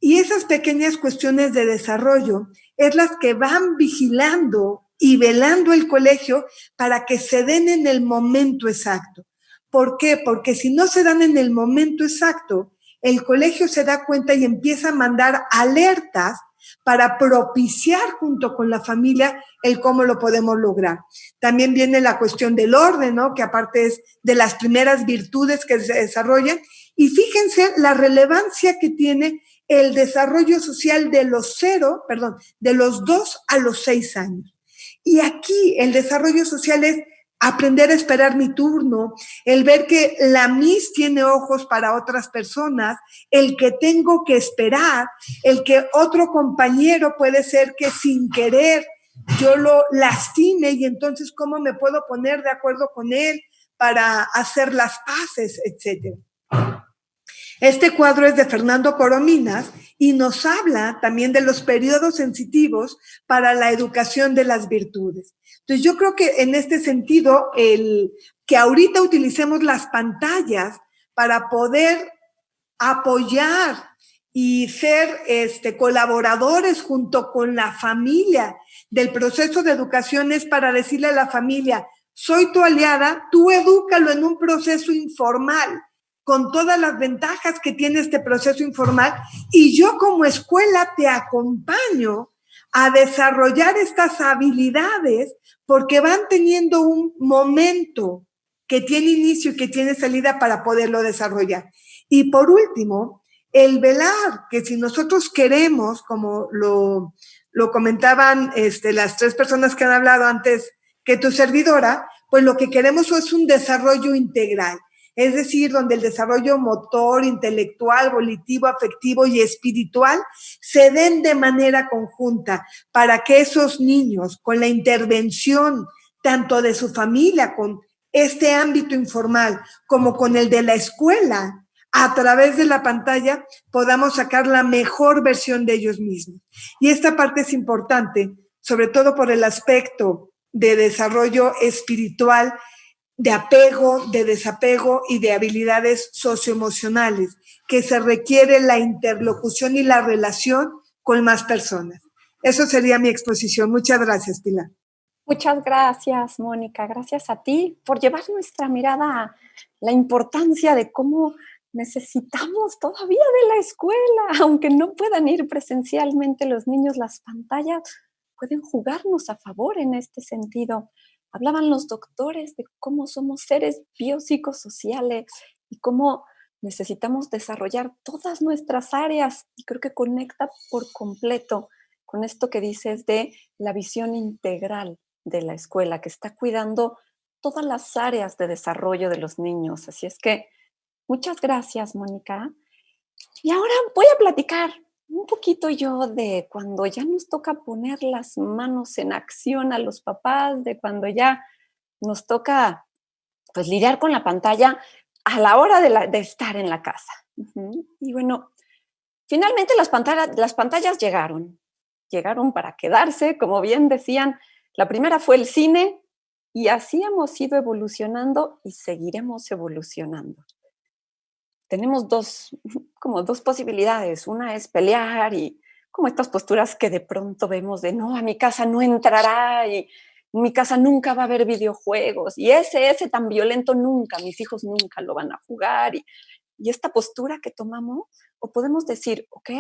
Y esas pequeñas cuestiones de desarrollo es las que van vigilando y velando el colegio para que se den en el momento exacto. ¿Por qué? Porque si no se dan en el momento exacto, el colegio se da cuenta y empieza a mandar alertas para propiciar junto con la familia el cómo lo podemos lograr. También viene la cuestión del orden, ¿no? Que aparte es de las primeras virtudes que se desarrollan. Y fíjense la relevancia que tiene el desarrollo social de los 2 a los 6 años. Y aquí el desarrollo social es aprender a esperar mi turno, el ver que la Miss tiene ojos para otras personas, el que tengo que esperar, el que otro compañero puede ser que sin querer yo lo lastime y entonces cómo me puedo poner de acuerdo con él para hacer las paces, etcétera. Este cuadro es de Fernando Corominas y nos habla también de los periodos sensitivos para la educación de las virtudes. Entonces yo creo que en este sentido, el que ahorita utilicemos las pantallas para poder apoyar y ser colaboradores junto con la familia del proceso de educación es para decirle a la familia, soy tu aliada, tú edúcalo en un proceso informal, con todas las ventajas que tiene este proceso informal, y yo como escuela te acompaño a desarrollar estas habilidades porque van teniendo un momento que tiene inicio y que tiene salida para poderlo desarrollar. Y por último, el velar, que si nosotros queremos, como lo comentaban las 3 personas que han hablado antes que tu servidora, pues lo que queremos es un desarrollo integral. Es decir, donde el desarrollo motor, intelectual, volitivo, afectivo y espiritual se den de manera conjunta para que esos niños, con la intervención tanto de su familia, con este ámbito informal, como con el de la escuela, a través de la pantalla, podamos sacar la mejor versión de ellos mismos. Y esta parte es importante, sobre todo por el aspecto de desarrollo espiritual, de apego, de desapego y de habilidades socioemocionales, que se requiere la interlocución y la relación con más personas. Eso sería mi exposición. Muchas gracias, Pilar. Muchas gracias, Mónica. Gracias a ti por llevar nuestra mirada a la importancia de cómo necesitamos todavía de la escuela, aunque no puedan ir presencialmente los niños, las pantallas pueden jugarnos a favor en este sentido. Hablaban los doctores de cómo somos seres biopsicosociales y cómo necesitamos desarrollar todas nuestras áreas, y creo que conecta por completo con esto que dices de la visión integral de la escuela, que está cuidando todas las áreas de desarrollo de los niños. Así es que muchas gracias, Mónica. Y ahora voy a platicar un poquito yo de cuando ya nos toca poner las manos en acción a los papás, de cuando ya nos toca pues lidiar con la pantalla a la hora de estar en la casa. Y bueno, finalmente las pantallas llegaron para quedarse, como bien decían. La primera fue el cine y así hemos ido evolucionando y seguiremos evolucionando. Tenemos dos posibilidades. Una es pelear y como estas posturas que de pronto vemos de no, a mi casa no entrará y en mi casa nunca va a haber videojuegos y ese tan violento nunca, mis hijos nunca lo van a jugar y esta postura que tomamos, o podemos decir, ok,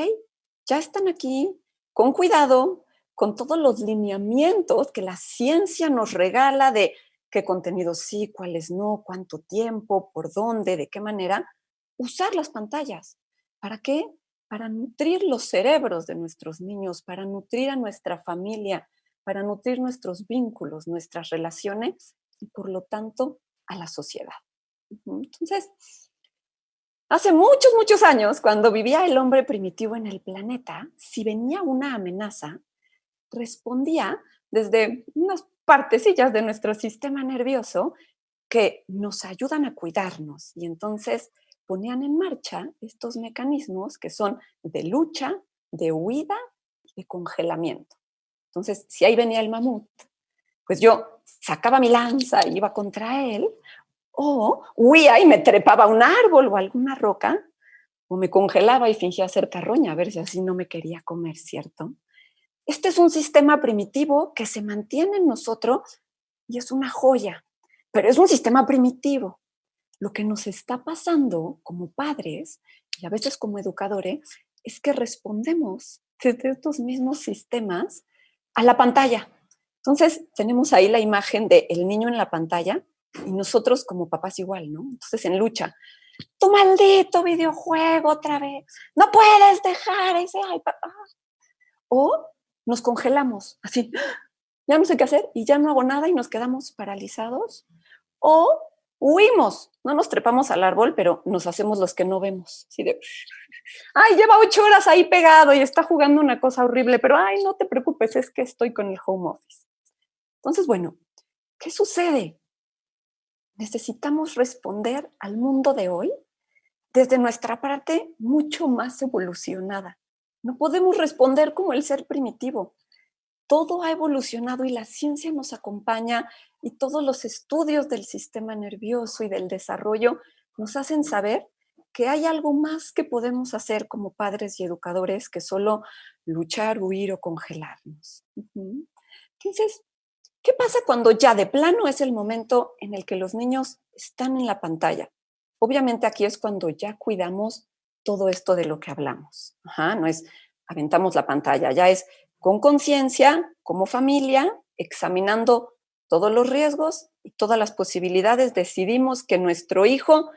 ya están aquí, con cuidado, con todos los lineamientos que la ciencia nos regala de qué contenidos sí, cuáles no, cuánto tiempo, por dónde, de qué manera, usar las pantallas. ¿Para qué? Para nutrir los cerebros de nuestros niños, para nutrir a nuestra familia, para nutrir nuestros vínculos, nuestras relaciones y por lo tanto a la sociedad. Entonces, hace muchos, muchos años, cuando vivía el hombre primitivo en el planeta, si venía una amenaza, respondía desde unas partecillas de nuestro sistema nervioso que nos ayudan a cuidarnos y entonces ponían en marcha estos mecanismos que son de lucha, de huida y de congelamiento. Entonces, si ahí venía el mamut, pues yo sacaba mi lanza y iba contra él, o huía y me trepaba a un árbol o a alguna roca, o me congelaba y fingía ser carroña, a ver si así no me quería comer, ¿cierto? Este es un sistema primitivo que se mantiene en nosotros y es una joya, pero es un sistema primitivo. Lo que nos está pasando como padres y a veces como educadores es que respondemos desde estos mismos sistemas a la pantalla. Entonces, tenemos ahí la imagen del niño en la pantalla y nosotros como papás igual, ¿no? Entonces, en lucha. Tu maldito videojuego otra vez. No puedes dejar ese iPad. O nos congelamos, así, ya no sé qué hacer y ya no hago nada y nos quedamos paralizados. O huimos, no nos trepamos al árbol, pero nos hacemos los que no vemos. Así de, ay, lleva 8 horas ahí pegado y está jugando una cosa horrible, pero ay, no te preocupes, es que estoy con el home office. Entonces, bueno, ¿qué sucede? Necesitamos responder al mundo de hoy desde nuestra parte mucho más evolucionada. No podemos responder como el ser primitivo. Todo ha evolucionado y la ciencia nos acompaña y todos los estudios del sistema nervioso y del desarrollo nos hacen saber que hay algo más que podemos hacer como padres y educadores que solo luchar, huir o congelarnos. Entonces, ¿qué pasa cuando ya de plano es el momento en el que los niños están en la pantalla? Obviamente aquí es cuando ya cuidamos todo esto de lo que hablamos. No es aventamos la pantalla, ya es con conciencia, como familia, examinando todos los riesgos y todas las posibilidades, decidimos que nuestro hijo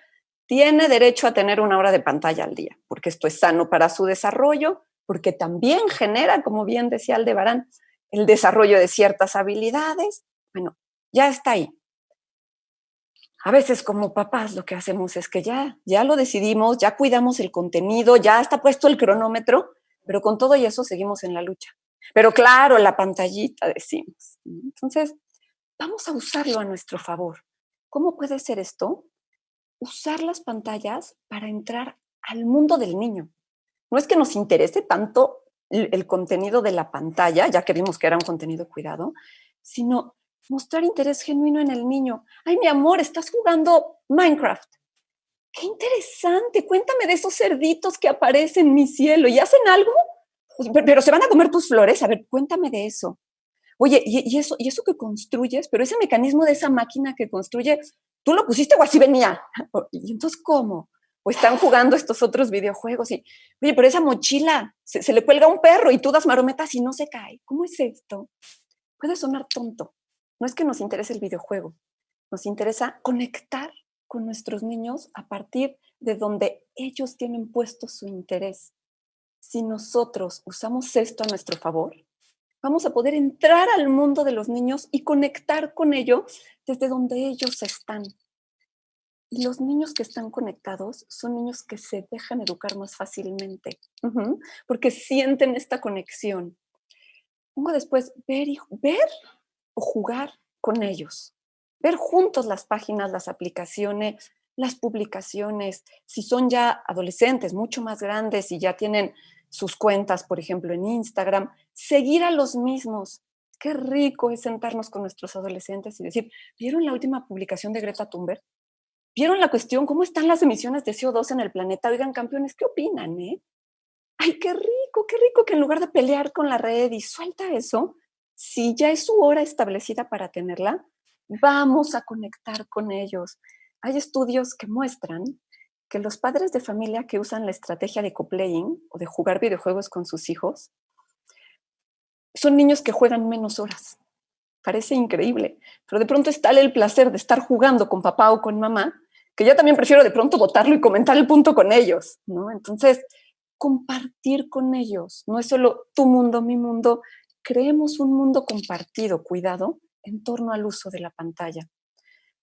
tiene derecho a tener 1 hora de pantalla al día, porque esto es sano para su desarrollo, porque también genera, como bien decía Aldebarán, el desarrollo de ciertas habilidades. Bueno, ya está ahí. A veces como papás lo que hacemos es que ya lo decidimos, ya cuidamos el contenido, ya está puesto el cronómetro, pero con todo y eso seguimos en la lucha. Pero claro, la pantallita decimos. Entonces, vamos a usarlo a nuestro favor. ¿Cómo puede ser esto? Usar las pantallas para entrar al mundo del niño. No es que nos interese tanto el contenido de la pantalla, ya que vimos que era un contenido cuidado, sino mostrar interés genuino en el niño. Ay, mi amor, estás jugando Minecraft. ¡Qué interesante! Cuéntame de esos cerditos que aparecen en mi cielo. ¿Y hacen algo? Pero se van a comer tus flores. A ver, cuéntame de eso. Oye, ¿y eso que construyes? Pero ese mecanismo de esa máquina que construye, ¿tú lo pusiste o así venía? ¿Y entonces cómo? O están jugando estos otros videojuegos y, oye, pero esa mochila se le cuelga a un perro y tú das marometas y no se cae. ¿Cómo es esto? Puede sonar tonto. No es que nos interese el videojuego. Nos interesa conectar con nuestros niños a partir de donde ellos tienen puesto su interés. Si nosotros usamos esto a nuestro favor, vamos a poder entrar al mundo de los niños y conectar con ellos desde donde ellos están. Y los niños que están conectados son niños que se dejan educar más fácilmente, porque sienten esta conexión. Pongo después ver o jugar con ellos. Ver juntos las páginas, las aplicaciones, las publicaciones. Si son ya adolescentes, mucho más grandes y ya tienen sus cuentas, por ejemplo, en Instagram, seguir a los mismos. Qué rico es sentarnos con nuestros adolescentes y decir, ¿vieron la última publicación de Greta Thunberg? ¿Vieron la cuestión? ¿Cómo están las emisiones de CO2 en el planeta? Oigan, campeones, ¿qué opinan, Ay, qué rico que en lugar de pelear con la red y suelta eso, si ya es su hora establecida para tenerla, vamos a conectar con ellos. Hay estudios que muestran que los padres de familia que usan la estrategia de co-playing o de jugar videojuegos con sus hijos son niños que juegan menos horas. parece increíble, pero de pronto es tal el placer de estar jugando con papá o con mamá, que yo también prefiero de pronto botarlo y comentar el punto con ellos, ¿no? Entonces, compartir con ellos, no es solo tu mundo, mi mundo, creemos un mundo compartido, cuidado, en torno al uso de la pantalla.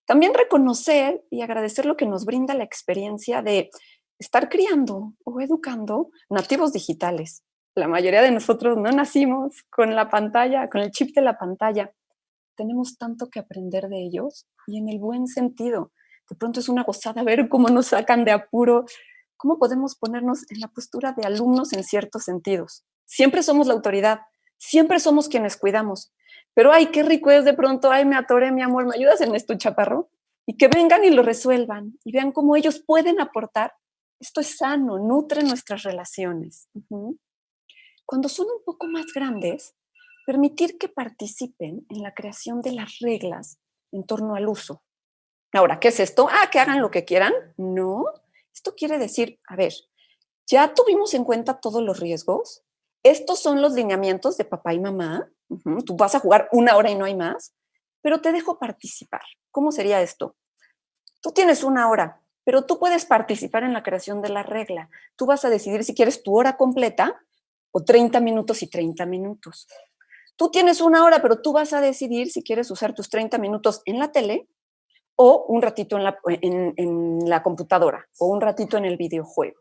También reconocer y agradecer lo que nos brinda la experiencia de estar criando o educando nativos digitales. La mayoría de nosotros no nacimos con la pantalla, con el chip de la pantalla. Tenemos tanto que aprender de ellos y en el buen sentido. De pronto es una gozada ver cómo nos sacan de apuro, cómo podemos ponernos en la postura de alumnos en ciertos sentidos. Siempre somos la autoridad, siempre somos quienes cuidamos. Pero ay, qué rico es de pronto, ay, me atoré, mi amor, ¿me ayudas en esto, chaparro? Y que vengan y lo resuelvan y vean cómo ellos pueden aportar. Esto es sano, nutre nuestras relaciones. Cuando son un poco más grandes, permitir que participen en la creación de las reglas en torno al uso. Ahora, ¿qué es esto? Que hagan lo que quieran. No, esto quiere decir, a ver, ya tuvimos en cuenta todos los riesgos. Estos son los lineamientos de papá y mamá. Tú vas a jugar 1 hora y no hay más, pero te dejo participar. ¿Cómo sería esto? Tú tienes 1 hora, pero tú puedes participar en la creación de la regla. Tú vas a decidir si quieres tu hora completa o 30 minutos y 30 minutos. Tú tienes 1 hora, pero tú vas a decidir si quieres usar tus 30 minutos en la tele o un ratito en la computadora o un ratito en el videojuego.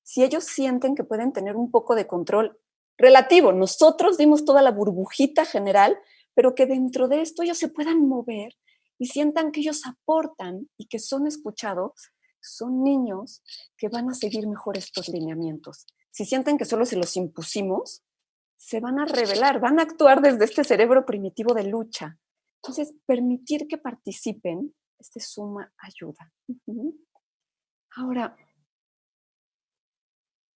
Si ellos sienten que pueden tener un poco de control relativo, nosotros dimos toda la burbujita general, pero que dentro de esto ellos se puedan mover y sientan que ellos aportan y que son escuchados, son niños que van a seguir mejor estos lineamientos. Si sienten que solo se los impusimos, se van a rebelar, van a actuar desde este cerebro primitivo de lucha. Entonces, permitir que participen es de suma ayuda. Ahora,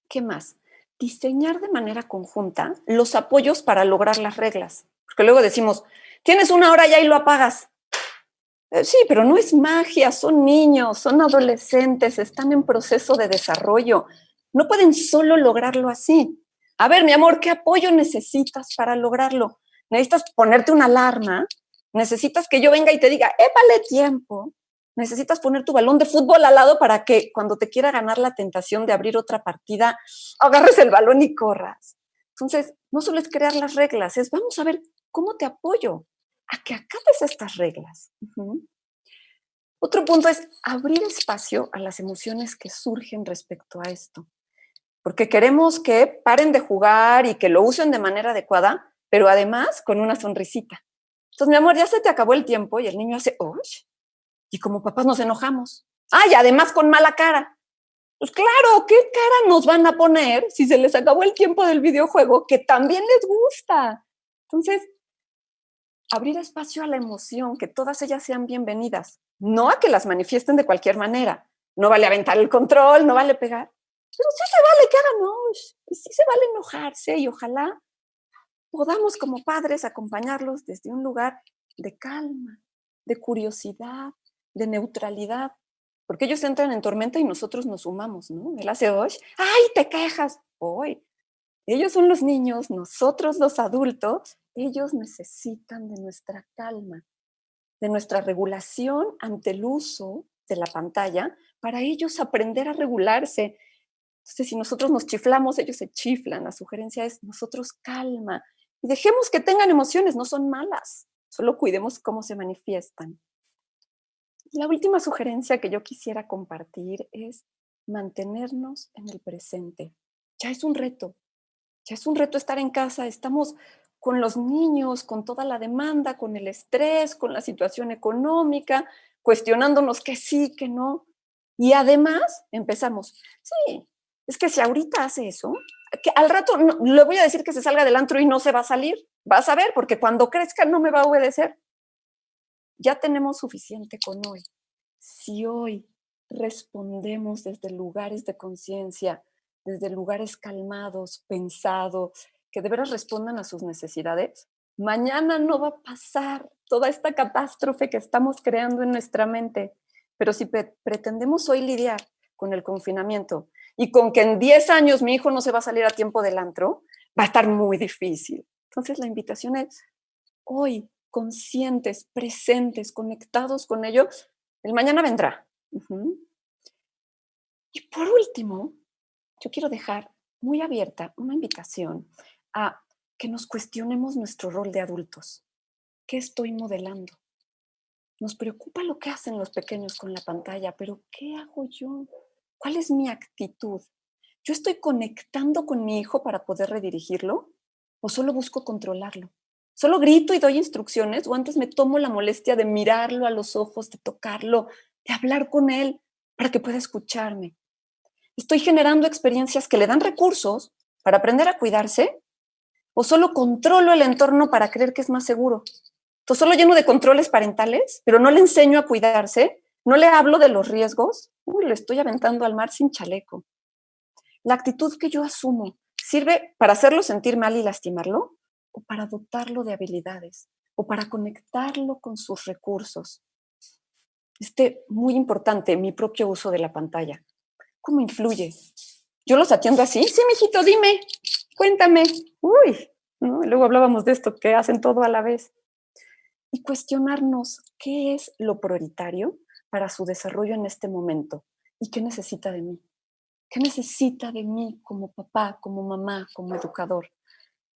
¿qué más? Diseñar de manera conjunta los apoyos para lograr las reglas. Porque luego decimos, tienes 1 hora ya y lo apagas. Sí, pero no es magia, son niños, son adolescentes, están en proceso de desarrollo. No pueden solo lograrlo así. A ver, mi amor, ¿qué apoyo necesitas para lograrlo? Necesitas ponerte una alarma, necesitas que yo venga y te diga, épale tiempo. Necesitas poner tu balón de fútbol al lado para que cuando te quiera ganar la tentación de abrir otra partida, agarres el balón y corras. Entonces, no solo es crear las reglas, es vamos a ver cómo te apoyo a que acates estas reglas. Otro punto es abrir espacio a las emociones que surgen respecto a esto. Porque queremos que paren de jugar y que lo usen de manera adecuada, pero además con una sonrisita. Entonces, mi amor, ya se te acabó el tiempo y el niño hace, ¡osh! Y como papás nos enojamos. Y además con mala cara. Pues claro, ¿qué cara nos van a poner si se les acabó el tiempo del videojuego que también les gusta? Entonces, abrir espacio a la emoción, que todas ellas sean bienvenidas. No a que las manifiesten de cualquier manera. No vale aventar el control, no vale pegar. Pero sí se vale que hagan y sí se vale enojarse y ojalá podamos como padres acompañarlos desde un lugar de calma, de curiosidad, de neutralidad, porque ellos entran en tormenta y nosotros nos sumamos, ¿no? Él hace ¡ay, te quejas! Ellos son los niños, nosotros los adultos, ellos necesitan de nuestra calma, de nuestra regulación ante el uso de la pantalla, para ellos aprender a regularse. Entonces, si nosotros nos chiflamos, ellos se chiflan. La sugerencia es nosotros calma y dejemos que tengan emociones, no son malas, solo cuidemos cómo se manifiestan. La última sugerencia que yo quisiera compartir es mantenernos en el presente. Ya es un reto estar en casa, estamos con los niños, con toda la demanda, con el estrés, con la situación económica, cuestionándonos que sí, que no. Y además empezamos, sí, es que si ahorita hace eso, que al rato le voy a decir que se salga del antro y no se va a salir. Vas a ver, porque cuando crezca no me va a obedecer. Ya tenemos suficiente con hoy. Si hoy respondemos desde lugares de conciencia, desde lugares calmados, pensados, que de veras respondan a sus necesidades, mañana no va a pasar toda esta catástrofe que estamos creando en nuestra mente. Pero si pretendemos hoy lidiar con el confinamiento y con que en 10 años mi hijo no se va a salir a tiempo del antro, va a estar muy difícil. Entonces la invitación es hoy, conscientes, presentes, conectados con ello, el mañana vendrá. Y por último, yo quiero dejar muy abierta una invitación a que nos cuestionemos nuestro rol de adultos. ¿Qué estoy modelando? Nos preocupa lo que hacen los pequeños con la pantalla, pero ¿qué hago yo? ¿Cuál es mi actitud? ¿Yo estoy conectando con mi hijo para poder redirigirlo? ¿O solo busco controlarlo? ¿Solo grito y doy instrucciones? ¿O antes me tomo la molestia de mirarlo a los ojos, de tocarlo, de hablar con él para que pueda escucharme? ¿Estoy generando experiencias que le dan recursos para aprender a cuidarse? ¿O solo controlo el entorno para creer que es más seguro? Entonces, solo lleno de controles parentales, pero no le enseño a cuidarse, no le hablo de los riesgos. Le estoy aventando al mar sin chaleco. La actitud que yo asumo, ¿sirve para hacerlo sentir mal y lastimarlo? ¿O para dotarlo de habilidades? ¿O para conectarlo con sus recursos? Muy importante, mi propio uso de la pantalla. ¿Cómo influye? ¿Yo los atiendo así? Sí, mijito, dime, cuéntame. Uy, ¿no? Y luego hablábamos de esto, que hacen todo a la vez. Y cuestionarnos qué es lo prioritario para su desarrollo en este momento y qué necesita de mí. ¿Qué necesita de mí como papá, como mamá, como educador?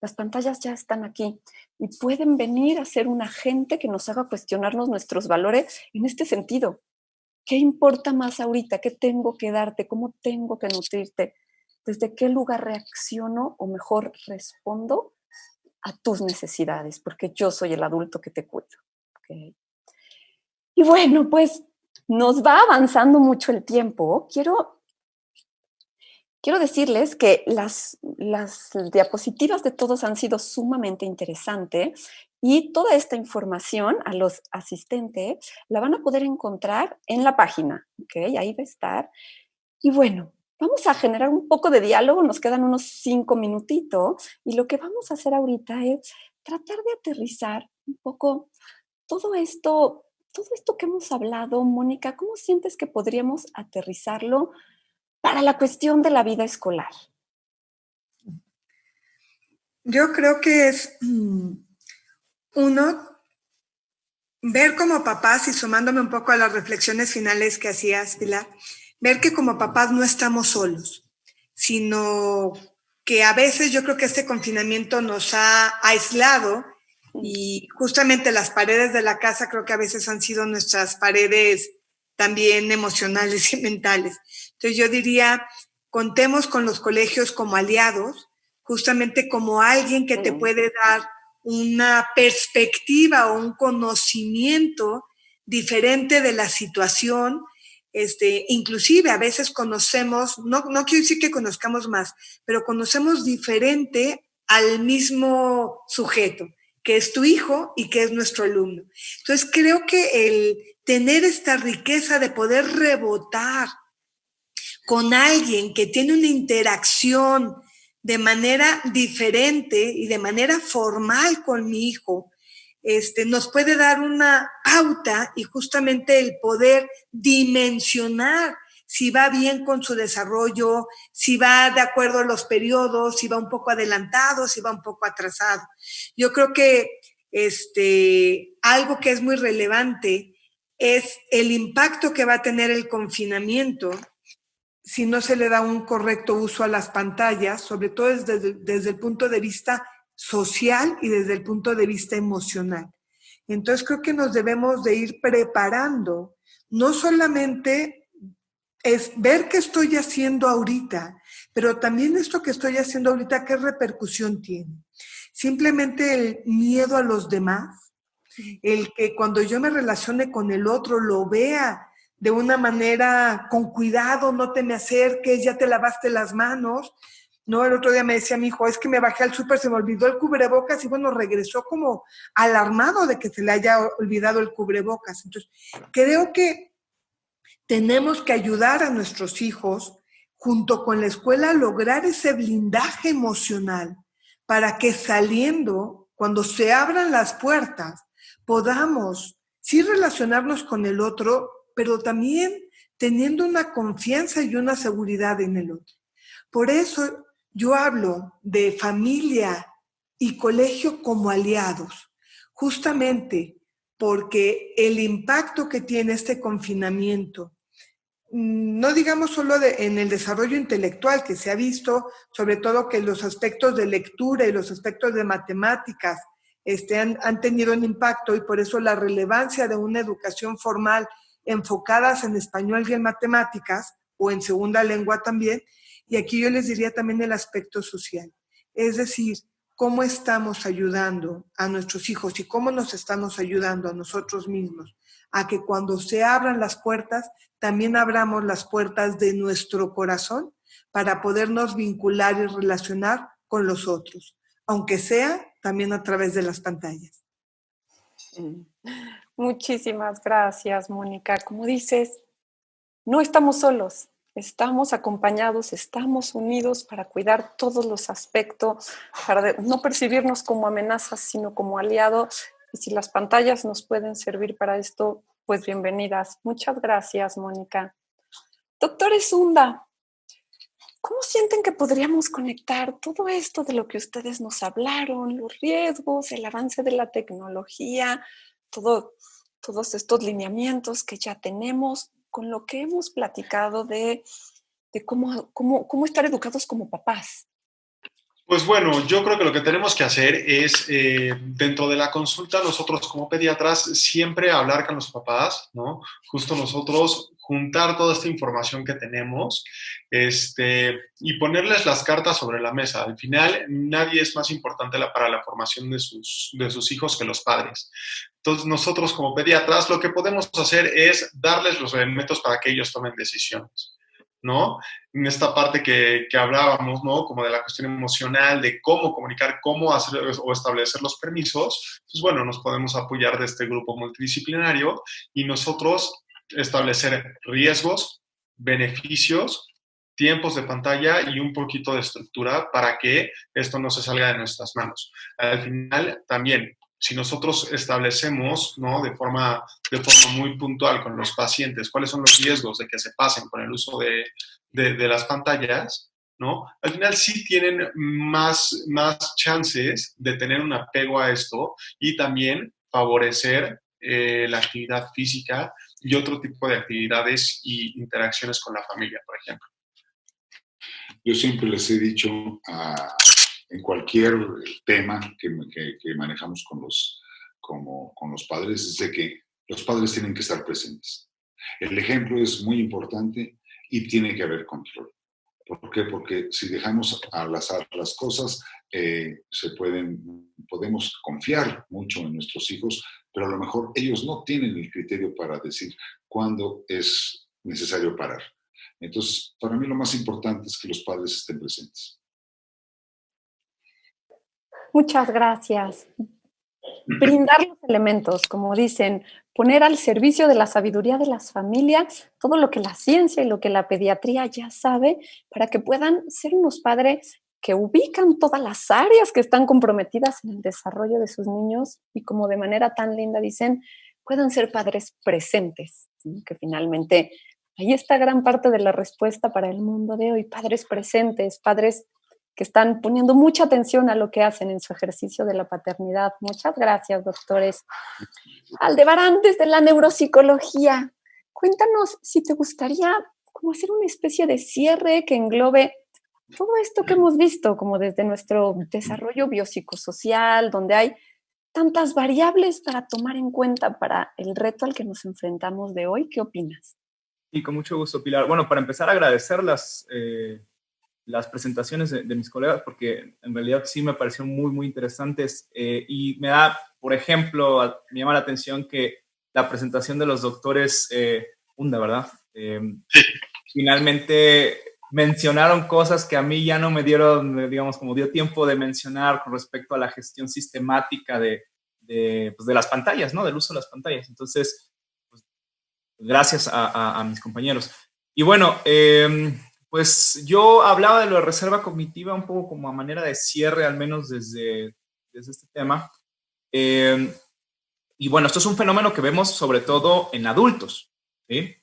Las pantallas ya están aquí y pueden venir a ser un agente que nos haga cuestionarnos nuestros valores en este sentido. ¿Qué importa más ahorita? ¿Qué tengo que darte? ¿Cómo tengo que nutrirte? ¿Desde qué lugar reacciono o mejor respondo a tus necesidades? Porque yo soy el adulto que te cuido. ¿Okay? Y bueno, pues nos va avanzando mucho el tiempo. Quiero decirles que las diapositivas de todos han sido sumamente interesantes y toda esta información a los asistentes la van a poder encontrar en la página, ¿ok? Ahí va a estar. Y bueno, vamos a generar un poco de diálogo, nos quedan unos 5 minutitos y lo que vamos a hacer ahorita es tratar de aterrizar un poco todo esto que hemos hablado. Mónica, ¿cómo sientes que podríamos aterrizarlo para la cuestión de la vida escolar? Yo creo que es uno, ver como papás, y sumándome un poco a las reflexiones finales que hacías, Pilar, ver que como papás no estamos solos, sino que a veces yo creo que este confinamiento nos ha aislado y justamente las paredes de la casa creo que a veces han sido nuestras paredes también emocionales y mentales. Entonces yo diría, contemos con los colegios como aliados, justamente como alguien que te puede dar una perspectiva o un conocimiento diferente de la situación. Inclusive a veces conocemos, no quiero decir que conozcamos más, pero conocemos diferente al mismo sujeto, que es tu hijo y que es nuestro alumno. Entonces creo que el tener esta riqueza de poder rebotar con alguien que tiene una interacción de manera diferente y de manera formal con mi hijo, nos puede dar una pauta y justamente el poder dimensionar si va bien con su desarrollo, si va de acuerdo a los periodos, si va un poco adelantado, si va un poco atrasado. Yo creo que algo que es muy relevante es el impacto que va a tener el confinamiento si no se le da un correcto uso a las pantallas, sobre todo desde el punto de vista social y desde el punto de vista emocional. Entonces creo que nos debemos de ir preparando, no solamente es ver qué estoy haciendo ahorita, pero también esto que estoy haciendo ahorita, qué repercusión tiene. Simplemente el miedo a los demás, el que cuando yo me relacione con el otro lo vea de una manera con cuidado, no te me acerques, ya te lavaste las manos. No, el otro día me decía mi hijo, es que me bajé al súper, se me olvidó el cubrebocas y bueno, regresó como alarmado de que se le haya olvidado el cubrebocas. Entonces, creo que tenemos que ayudar a nuestros hijos junto con la escuela a lograr ese blindaje emocional para que saliendo, cuando se abran las puertas, podamos sí relacionarnos con el otro, pero también teniendo una confianza y una seguridad en el otro. Por eso yo hablo de familia y colegio como aliados, justamente porque el impacto que tiene este confinamiento, no digamos solo en el desarrollo intelectual que se ha visto, sobre todo que los aspectos de lectura y los aspectos de matemáticas han tenido un impacto, y por eso la relevancia de una educación formal enfocadas en español y en matemáticas, o en segunda lengua también, y aquí yo les diría también el aspecto social. Es decir, cómo estamos ayudando a nuestros hijos y cómo nos estamos ayudando a nosotros mismos a que cuando se abran las puertas, también abramos las puertas de nuestro corazón para podernos vincular y relacionar con los otros, aunque sea también a través de las pantallas. Muchísimas gracias, Mónica. Como dices, no estamos solos, estamos acompañados, estamos unidos para cuidar todos los aspectos, para no percibirnos como amenazas, sino como aliados. Y si las pantallas nos pueden servir para esto, pues bienvenidas. Muchas gracias, Mónica. Doctores Hunda, ¿cómo sienten que podríamos conectar todo esto de lo que ustedes nos hablaron, los riesgos, el avance de la tecnología, todos estos lineamientos que ya tenemos, con lo que hemos platicado de cómo estar educados como papás? Pues bueno, yo creo que lo que tenemos que hacer es, dentro de la consulta, nosotros como pediatras, siempre hablar con los papás, ¿no? Justo nosotros juntar toda esta información que tenemos y ponerles las cartas sobre la mesa. Al final, nadie es más importante para la formación de sus hijos que los padres. Entonces, nosotros como pediatras, lo que podemos hacer es darles los elementos para que ellos tomen decisiones, ¿no? En esta parte que hablábamos, ¿no? Como de la cuestión emocional, de cómo comunicar, cómo hacer o establecer los permisos, pues bueno, nos podemos apoyar de este grupo multidisciplinario y nosotros establecer riesgos, beneficios, tiempos de pantalla y un poquito de estructura para que esto no se salga de nuestras manos. Al final, también, si nosotros establecemos, ¿no? de forma muy puntual con los pacientes cuáles son los riesgos de que se pasen con el uso de las pantallas, ¿no? Al final sí tienen más chances de tener un apego a esto y también favorecer la actividad física y otro tipo de actividades y interacciones con la familia, por ejemplo. Yo siempre les he dicho en cualquier tema que manejamos con los padres, es de que los padres tienen que estar presentes. El ejemplo es muy importante y tiene que haber control. ¿Por qué? Porque si dejamos al azar las cosas, podemos confiar mucho en nuestros hijos, pero a lo mejor ellos no tienen el criterio para decir cuándo es necesario parar. Entonces, para mí lo más importante es que los padres estén presentes. Muchas gracias. Brindar los elementos, como dicen, poner al servicio de la sabiduría de las familias todo lo que la ciencia y lo que la pediatría ya sabe para que puedan ser unos padres que ubican todas las áreas que están comprometidas en el desarrollo de sus niños y como de manera tan linda dicen, puedan ser padres presentes, ¿sí? Que finalmente ahí está gran parte de la respuesta para el mundo de hoy, padres presentes, padres que están poniendo mucha atención a lo que hacen en su ejercicio de la paternidad. Muchas gracias, doctores. Aldebarán, desde la neuropsicología, cuéntanos si te gustaría como hacer una especie de cierre que englobe todo esto que hemos visto, como desde nuestro desarrollo biopsicosocial, donde hay tantas variables para tomar en cuenta para el reto al que nos enfrentamos de hoy. ¿Qué opinas? Y con mucho gusto, Pilar. Bueno, para empezar, agradecer las presentaciones de mis colegas, porque en realidad sí me parecieron muy, muy interesantes. Y me da, por ejemplo, me llama la atención que la presentación de los doctores Hunda, ¿verdad? Finalmente mencionaron cosas que a mí ya no me dieron, digamos, como dio tiempo de mencionar con respecto a la gestión sistemática de las pantallas, ¿no? Del uso de las pantallas. Entonces, pues, gracias a mis compañeros. Y bueno, pues yo hablaba de lo de reserva cognitiva un poco como a manera de cierre, al menos desde este tema. Y bueno, esto es un fenómeno que vemos sobre todo en adultos, ¿sí?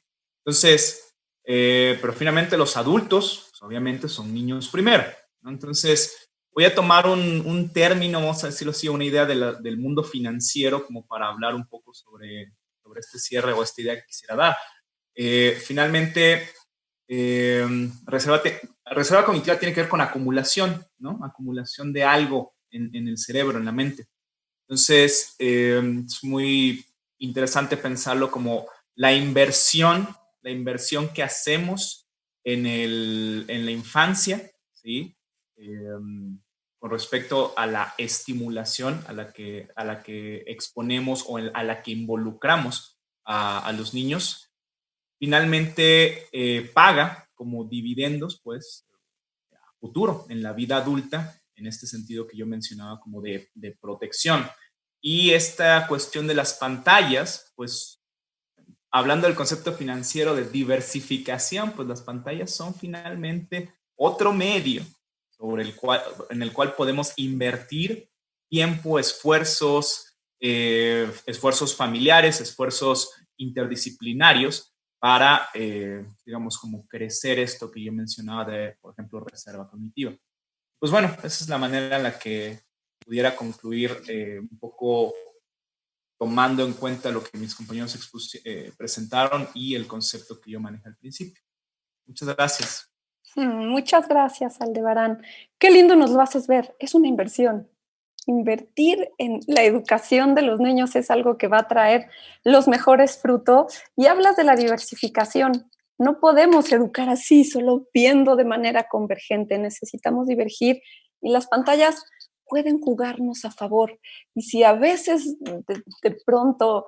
Entonces, pero finalmente los adultos, pues obviamente son niños primero, ¿no? Entonces, voy a tomar un término, vamos a decirlo así, una idea del mundo financiero como para hablar un poco sobre este cierre o esta idea que quisiera dar. Finalmente, reserva cognitiva tiene que ver con acumulación, ¿no? Acumulación de algo en el cerebro, en la mente. Entonces, es muy interesante pensarlo como la inversión que hacemos en la infancia, ¿sí? Con respecto a la estimulación a la que exponemos o a la que involucramos a los niños, finalmente paga como dividendos, pues, a futuro, en la vida adulta, en este sentido que yo mencionaba como de protección. Y esta cuestión de las pantallas, pues, hablando del concepto financiero de diversificación, pues las pantallas son finalmente otro medio en el cual podemos invertir tiempo, esfuerzos familiares, esfuerzos interdisciplinarios para, digamos, como crecer esto que yo mencionaba de, por ejemplo, reserva cognitiva. Pues bueno, esa es la manera en la que pudiera concluir un poco tomando en cuenta lo que mis compañeros presentaron y el concepto que yo manejé al principio. Muchas gracias. Muchas gracias, Aldebarán. Qué lindo nos lo haces ver. Es una inversión. Invertir en la educación de los niños es algo que va a traer los mejores frutos. Y hablas de la diversificación. No podemos educar así, solo viendo de manera convergente. Necesitamos divergir y las pantallas pueden jugarnos a favor. Y si a veces de pronto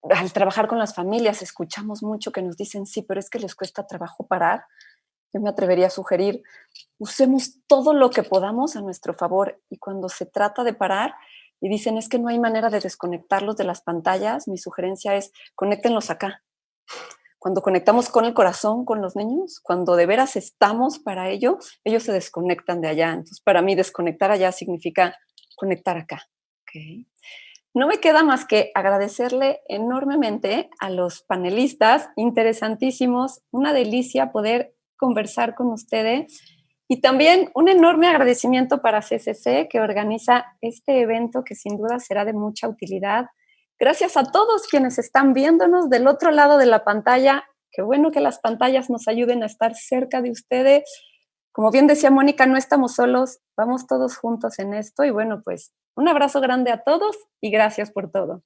al trabajar con las familias escuchamos mucho que nos dicen, sí, pero es que les cuesta trabajo parar, yo me atrevería a sugerir, usemos todo lo que podamos a nuestro favor y cuando se trata de parar y dicen es que no hay manera de desconectarlos de las pantallas, mi sugerencia es conéctenlos acá. Cuando conectamos con el corazón, con los niños, cuando de veras estamos para ello, ellos se desconectan de allá. Entonces, para mí, desconectar allá significa conectar acá. ¿Okay? No me queda más que agradecerle enormemente a los panelistas, interesantísimos, una delicia poder conversar con ustedes y también un enorme agradecimiento para CCC que organiza este evento que sin duda será de mucha utilidad. Gracias a todos quienes están viéndonos del otro lado de la pantalla. Qué bueno que las pantallas nos ayuden a estar cerca de ustedes. Como bien decía Mónica, no estamos solos, vamos todos juntos en esto. Y bueno, pues un abrazo grande a todos y gracias por todo.